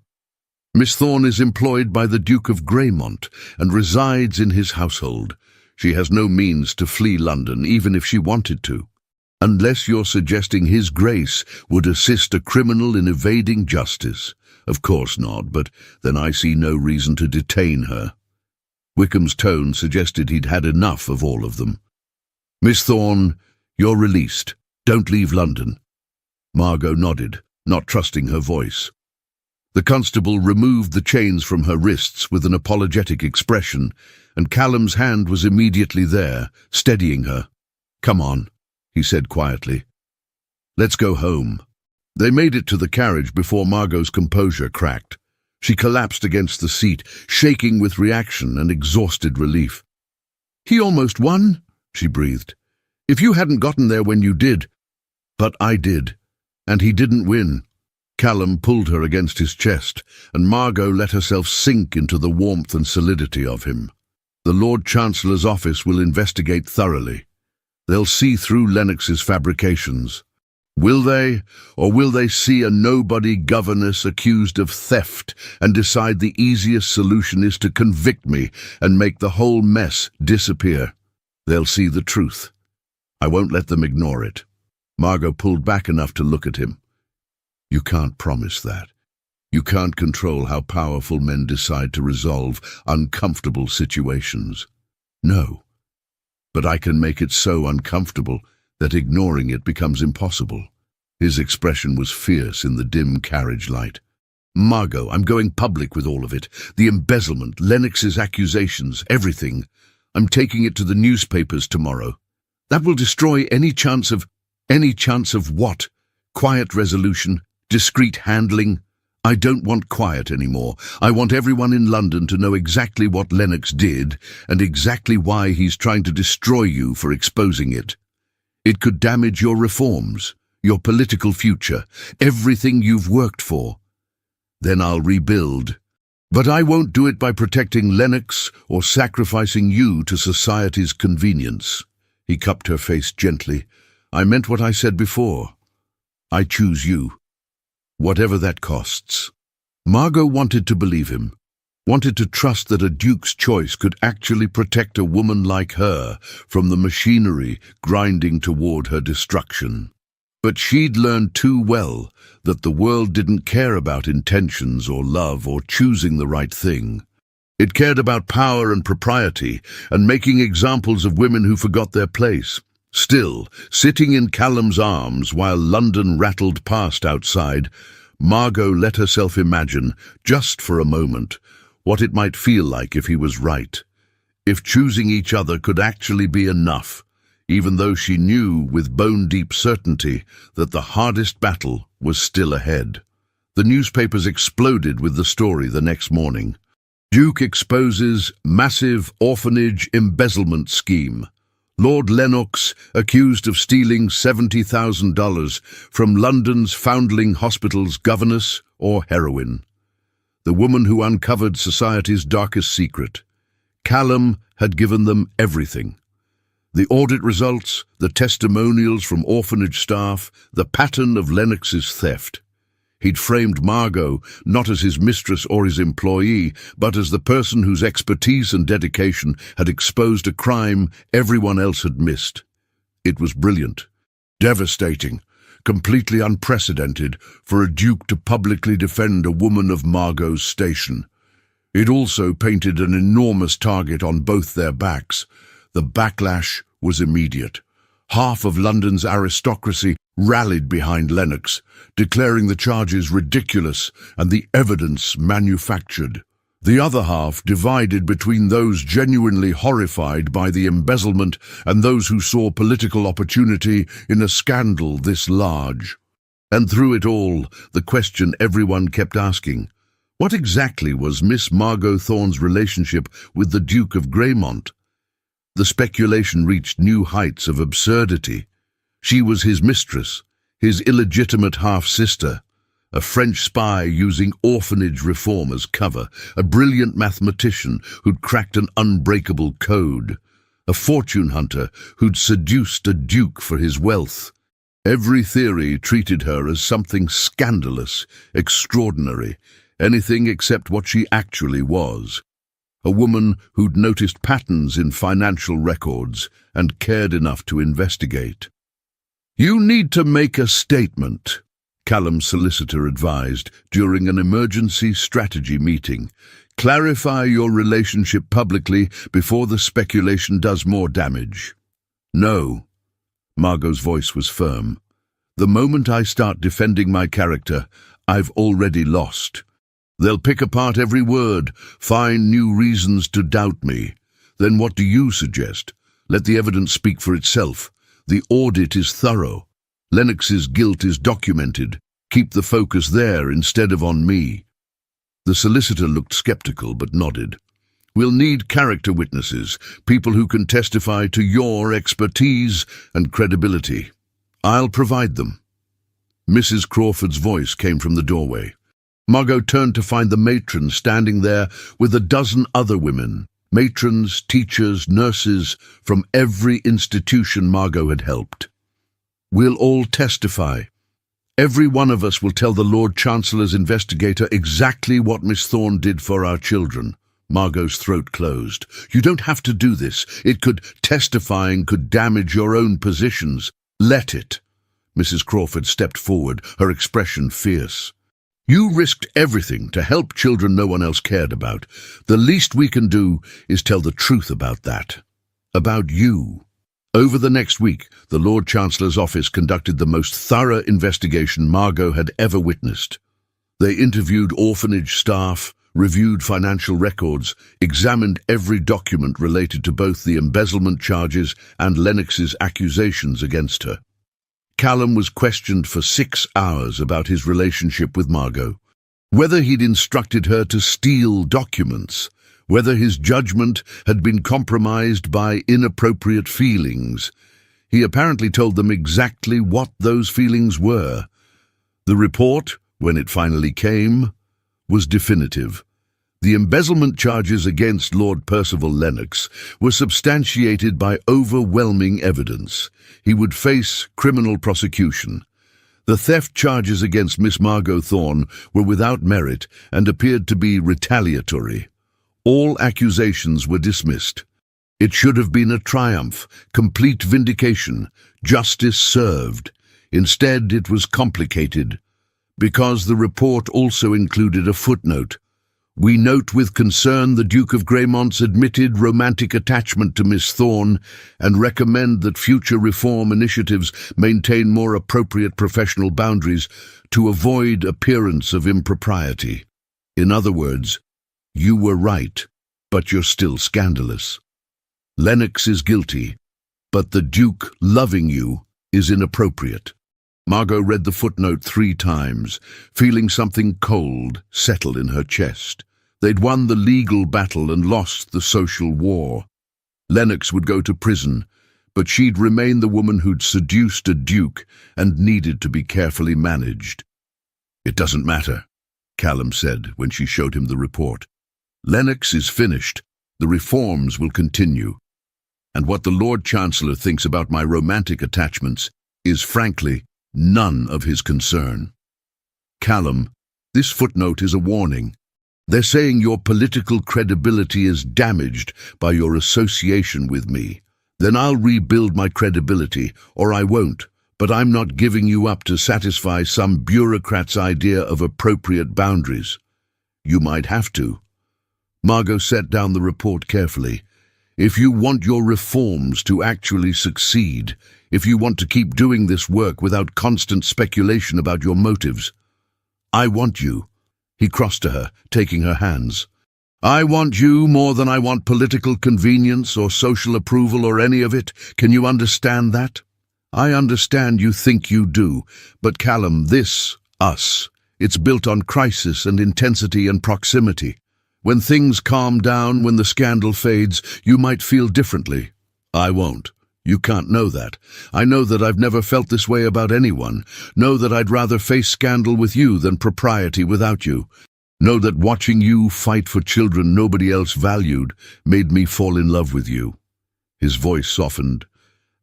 "Miss Thorne is employed by the Duke of Greymont and resides in his household. She has no means to flee London, even if she wanted to. Unless you're suggesting His Grace would assist a criminal in evading justice. Of course not, but then I see no reason to detain her." Wickham's tone suggested he'd had enough of all of them. "Miss Thorne, you're released. Don't leave London." Margot nodded, not trusting her voice. The constable removed the chains from her wrists with an apologetic expression, and Callum's hand was immediately there, steadying her. "Come on," he said quietly. "Let's go home." They made it to the carriage before Margot's composure cracked. She collapsed against the seat, shaking with reaction and exhausted relief. "He almost won," she breathed. "If you hadn't gotten there when you did—" "But I did, and he didn't win." Callum pulled her against his chest, and Margot let herself sink into the warmth and solidity of him. "The Lord Chancellor's office will investigate thoroughly. They'll see through Lennox's fabrications. Will they, or will they see a nobody governess accused of theft and decide the easiest solution is to convict me and make the whole mess disappear? They'll see the truth. I won't let them ignore it." Margot pulled back enough to look at him. "You can't promise that. You can't control how powerful men decide to resolve uncomfortable situations." "No, but I can make it so uncomfortable that ignoring it becomes impossible." His expression was fierce in the dim carriage light. "Margot, I'm going public with all of it. The embezzlement, Lennox's accusations, everything. I'm taking it to the newspapers tomorrow. That will destroy any chance of what? Quiet resolution? Discreet handling? I don't want quiet anymore. I want everyone in London to know exactly what Lennox did and exactly why he's trying to destroy you for exposing it. It could damage your reforms, your political future, everything you've worked for. Then I'll rebuild. But I won't do it by protecting Lennox or sacrificing you to society's convenience." He cupped her face gently. "I meant what I said before. I choose you. Whatever that costs." Margot wanted to believe him, wanted to trust that a duke's choice could actually protect a woman like her from the machinery grinding toward her destruction. But she'd learned too well that the world didn't care about intentions or love or choosing the right thing. It cared about power and propriety and making examples of women who forgot their place. Still, sitting in Callum's arms while London rattled past outside, Margot let herself imagine, just for a moment, what it might feel like if he was right. If choosing each other could actually be enough, even though she knew with bone-deep certainty that the hardest battle was still ahead. The newspapers exploded with the story the next morning. Duke exposes massive orphanage embezzlement scheme. Lord Lennox accused of stealing $70,000 from London's foundling hospital's governess or heroine. The woman who uncovered society's darkest secret. Callum had given them everything. The audit results, the testimonials from orphanage staff, the pattern of Lennox's theft. He'd framed Margot not as his mistress or his employee, but as the person whose expertise and dedication had exposed a crime everyone else had missed. It was brilliant, devastating, completely unprecedented for a duke to publicly defend a woman of Margot's station. It also painted an enormous target on both their backs. The backlash was immediate. Half of London's aristocracy rallied behind Lennox, declaring the charges ridiculous and the evidence manufactured. The other half divided between those genuinely horrified by the embezzlement and those who saw political opportunity in a scandal this large. And through it all, the question everyone kept asking: what exactly was Miss Margot Thorne's relationship with the Duke of Greymont? The speculation reached new heights of absurdity. She was his mistress, his illegitimate half-sister, a French spy using orphanage reform as cover, a brilliant mathematician who'd cracked an unbreakable code, a fortune hunter who'd seduced a duke for his wealth. Every theory treated her as something scandalous, extraordinary, anything except what she actually was. A woman who'd noticed patterns in financial records and cared enough to investigate. "You need to make a statement," Callum's solicitor advised during an emergency strategy meeting. "Clarify your relationship publicly before the speculation does more damage." "No." Margot's voice was firm. "The moment I start defending my character, I've already lost. They'll pick apart every word, find new reasons to doubt me. Then what do you suggest? Let the evidence speak for itself. The audit is thorough. Lennox's guilt is documented. Keep the focus there instead of on me." The solicitor looked skeptical but nodded. "We'll need character witnesses, people who can testify to your expertise and credibility. I'll provide them." Mrs. Crawford's voice came from the doorway. Margot turned to find the matron standing there with a dozen other women, matrons, teachers, nurses from every institution Margot had helped. "We'll all testify. Every one of us will tell the Lord Chancellor's investigator exactly what Miss Thorne did for our children." Margot's throat closed. "You don't have to do this. Testifying could damage your own positions. Let it." Mrs. Crawford stepped forward, her expression fierce. "You risked everything to help children no one else cared about. The least we can do is tell the truth about that. About you." Over the next week, the Lord Chancellor's office conducted the most thorough investigation Margot had ever witnessed. They interviewed orphanage staff, reviewed financial records, examined every document related to both the embezzlement charges and Lennox's accusations against her. Callum was questioned for 6 hours about his relationship with Margot, whether he'd instructed her to steal documents, whether his judgment had been compromised by inappropriate feelings. He apparently told them exactly what those feelings were. The report, when it finally came, was definitive. The embezzlement charges against Lord Percival Lennox were substantiated by overwhelming evidence. He would face criminal prosecution. The theft charges against Miss Margot Thorne were without merit and appeared to be retaliatory. All accusations were dismissed. It should have been a triumph, complete vindication, justice served. Instead, it was complicated, because the report also included a footnote. "We note with concern the Duke of Greymont's admitted romantic attachment to Miss Thorne and recommend that future reform initiatives maintain more appropriate professional boundaries to avoid appearance of impropriety." In other words, you were right, but you're still scandalous. Lennox is guilty, but the Duke loving you is inappropriate. Margot read the footnote 3 times, feeling something cold settle in her chest. They'd won the legal battle and lost the social war. Lennox would go to prison, but she'd remain the woman who'd seduced a duke and needed to be carefully managed. "It doesn't matter," Callum said when she showed him the report. "Lennox is finished. The reforms will continue. And what the Lord Chancellor thinks about my romantic attachments is, frankly, none of his concern." Callum, this footnote is a warning. They're saying your political credibility is damaged by your association with me. Then I'll rebuild my credibility, or I won't. But I'm not giving you up to satisfy some bureaucrat's idea of appropriate boundaries. You might have to. Margot set down the report carefully. If you want your reforms to actually succeed, if you want to keep doing this work without constant speculation about your motives, I want you. He crossed to her, taking her hands. I want you more than I want political convenience or social approval or any of it. Can you understand that? I understand you think you do, but Callum, us, it's built on crisis and intensity and proximity. When things calm down, when the scandal fades, you might feel differently. I won't. You can't know that. I know that I've never felt this way about anyone. Know that I'd rather face scandal with you than propriety without you. Know that watching you fight for children nobody else valued made me fall in love with you. His voice softened.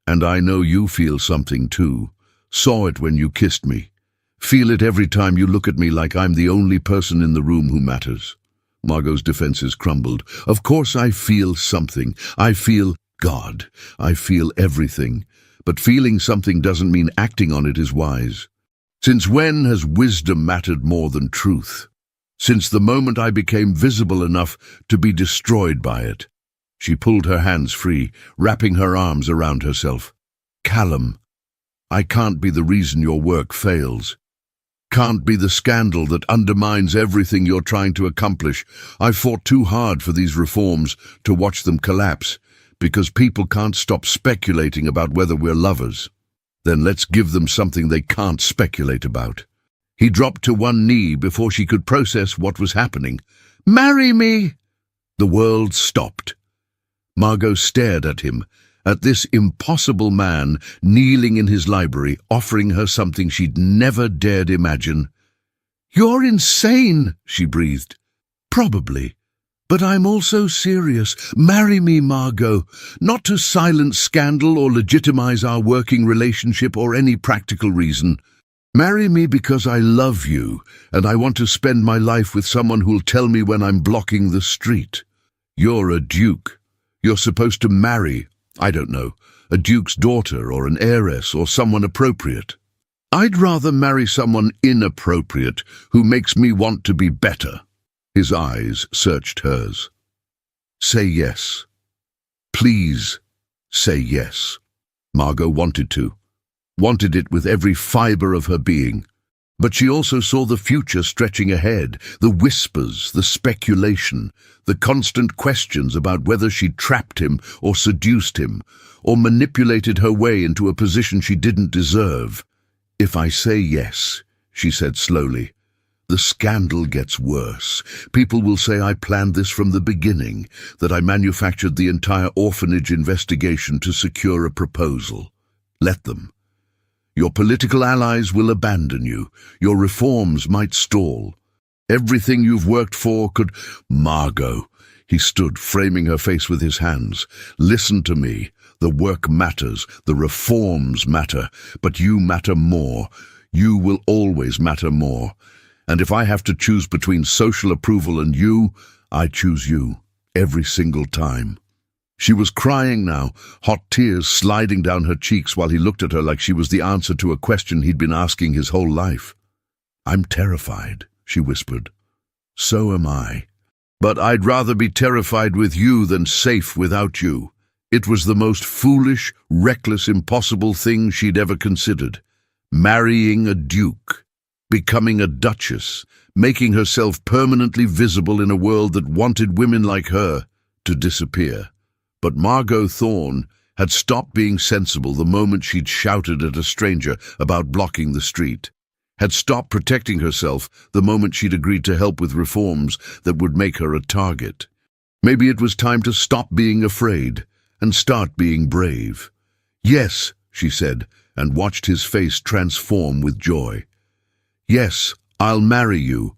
And I know you feel something too. Saw it when you kissed me. Feel it every time you look at me like I'm the only person in the room who matters. Margot's defenses crumbled. Of course I feel something. I feel God. I feel everything. But feeling something doesn't mean acting on it is wise. Since when has wisdom mattered more than truth? Since the moment I became visible enough to be destroyed by it. She pulled her hands free, wrapping her arms around herself. Callum, I can't be the reason your work fails. Can't be the scandal that undermines everything you're trying to accomplish. I've fought too hard for these reforms to watch them collapse, because people can't stop speculating about whether we're lovers. Then let's give them something they can't speculate about. He dropped to one knee before she could process what was happening. Marry me! The world stopped. Margot stared at him, at this impossible man kneeling in his library, offering her something she'd never dared imagine. You're insane, she breathed. Probably. But I'm also serious. Marry me, Margot, not to silence scandal or legitimize our working relationship or any practical reason. Marry me because I love you, and I want to spend my life with someone who'll tell me when I'm blocking the street. You're a duke. You're supposed to marry, I don't know, a duke's daughter or an heiress or someone appropriate. I'd rather marry someone inappropriate who makes me want to be better. His eyes searched hers. Say yes. Please say yes. Margot wanted to. Wanted it with every fiber of her being. But she also saw the future stretching ahead, the whispers, the speculation, the constant questions about whether she'd trapped him or seduced him, or manipulated her way into a position she didn't deserve. If I say yes, she said slowly, the scandal gets worse. People will say I planned this from the beginning, that I manufactured the entire orphanage investigation to secure a proposal. Let them. Your political allies will abandon you. Your reforms might stall. Everything you've worked for could... Margot. He stood, framing her face with his hands. Listen to me. The work matters. The reforms matter. But you matter more. You will always matter more. And if I have to choose between social approval and you, I choose you. Every single time. She was crying now, hot tears sliding down her cheeks while he looked at her like she was the answer to a question he'd been asking his whole life. I'm terrified, she whispered. So am I. But I'd rather be terrified with you than safe without you. It was the most foolish, reckless, impossible thing she'd ever considered. Marrying a duke. Becoming a duchess. Making herself permanently visible in a world that wanted women like her to disappear. But Margot Thorne had stopped being sensible the moment she'd shouted at a stranger about blocking the street, had stopped protecting herself the moment she'd agreed to help with reforms that would make her a target. Maybe it was time to stop being afraid and start being brave. Yes, she said, and watched his face transform with joy. Yes, I'll marry you,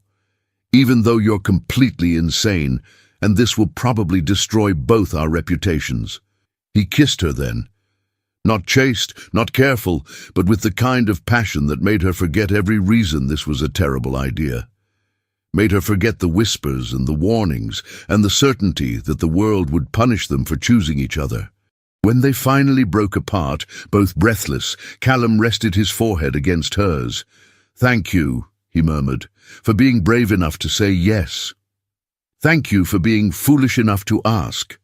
even though you're completely insane, and this will probably destroy both our reputations. He kissed her then, Not chaste, not careful, but with the kind of passion that made her forget every reason this was a terrible idea. Made her forget the whispers and the warnings and the certainty that the world would punish them for choosing each other. When they finally broke apart, both breathless, Callum rested his forehead against hers. "Thank you," he murmured, "for being brave enough to say yes. Thank you for being foolish enough to ask."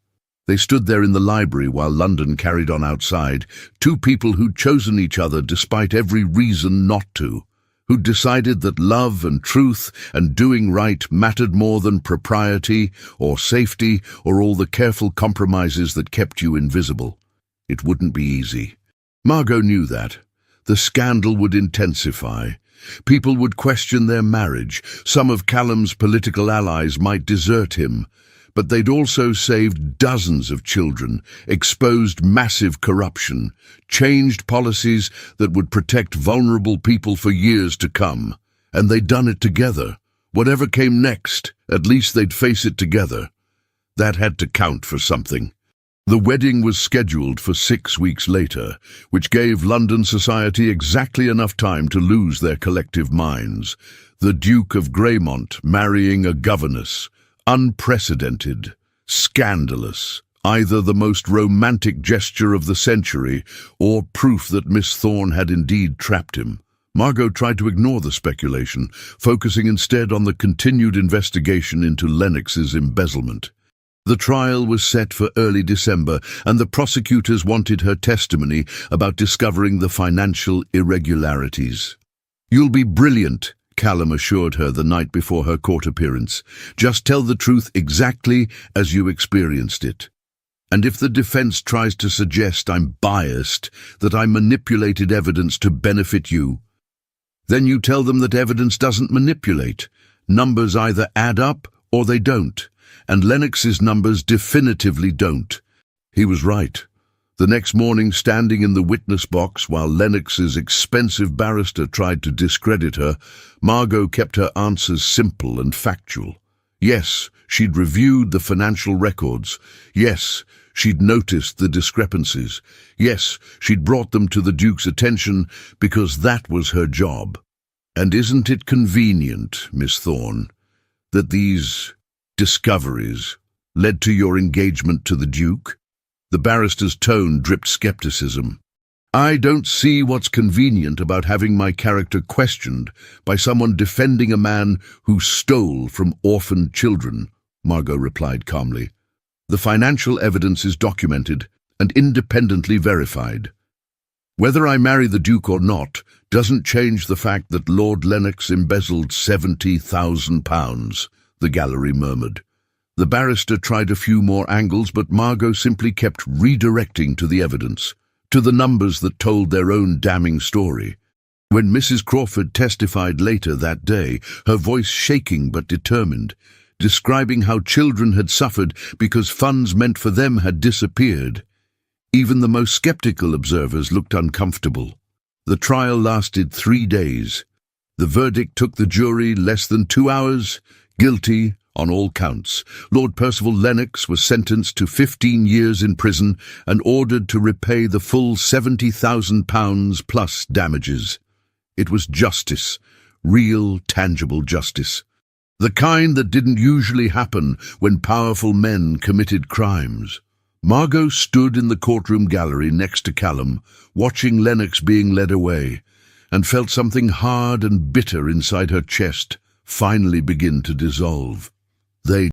They stood there in the library while London carried on outside, two people who'd chosen each other despite every reason not to, who'd decided that love and truth and doing right mattered more than propriety or safety or all the careful compromises that kept you invisible. It wouldn't be easy. Margot knew that. The scandal would intensify. People would question their marriage. Some of Callum's political allies might desert him. But they'd also saved dozens of children, exposed massive corruption, changed policies that would protect vulnerable people for years to come. And they'd done it together. Whatever came next, at least they'd face it together. That had to count for something. The wedding was scheduled for 6 weeks later, which gave London society exactly enough time to lose their collective minds. The Duke of Greymont marrying a governess. Unprecedented, scandalous, either the most romantic gesture of the century or proof that Miss Thorne had indeed trapped him. Margot tried to ignore the speculation, focusing instead on the continued investigation into Lennox's embezzlement. The trial was set for early December, and the prosecutors wanted her testimony about discovering the financial irregularities. "You'll be brilliant," Callum assured her the night before her court appearance. "Just tell the truth exactly as you experienced it. And if the defense tries to suggest I'm biased, that I manipulated evidence to benefit you, then you tell them that evidence doesn't manipulate. Numbers either add up or they don't, and Lennox's numbers definitively don't." He was right. The next morning, standing in the witness box while Lennox's expensive barrister tried to discredit her, Margot kept her answers simple and factual. Yes, she'd reviewed the financial records. Yes, she'd noticed the discrepancies. Yes, she'd brought them to the Duke's attention because that was her job. "And isn't it convenient, Miss Thorne, that these discoveries led to your engagement to the Duke?" The barrister's tone dripped skepticism. "I don't see what's convenient about having my character questioned by someone defending a man who stole from orphaned children," Margot replied calmly. "The financial evidence is documented and independently verified. Whether I marry the Duke or not doesn't change the fact that Lord Lennox embezzled £70,000, the gallery murmured. The barrister tried a few more angles, but Margot simply kept redirecting to the evidence, to the numbers that told their own damning story. When Mrs. Crawford testified later that day, her voice shaking but determined, describing how children had suffered because funds meant for them had disappeared, even the most skeptical observers looked uncomfortable. The trial lasted 3 days. The verdict took the jury less than 2 hours, guilty on all counts. Lord Percival Lennox was sentenced to 15 years in prison and ordered to repay the full £70,000 plus damages. It was justice, real, tangible justice. The kind that didn't usually happen when powerful men committed crimes. Margot stood in the courtroom gallery next to Callum, watching Lennox being led away, and felt something hard and bitter inside her chest finally begin to dissolve. They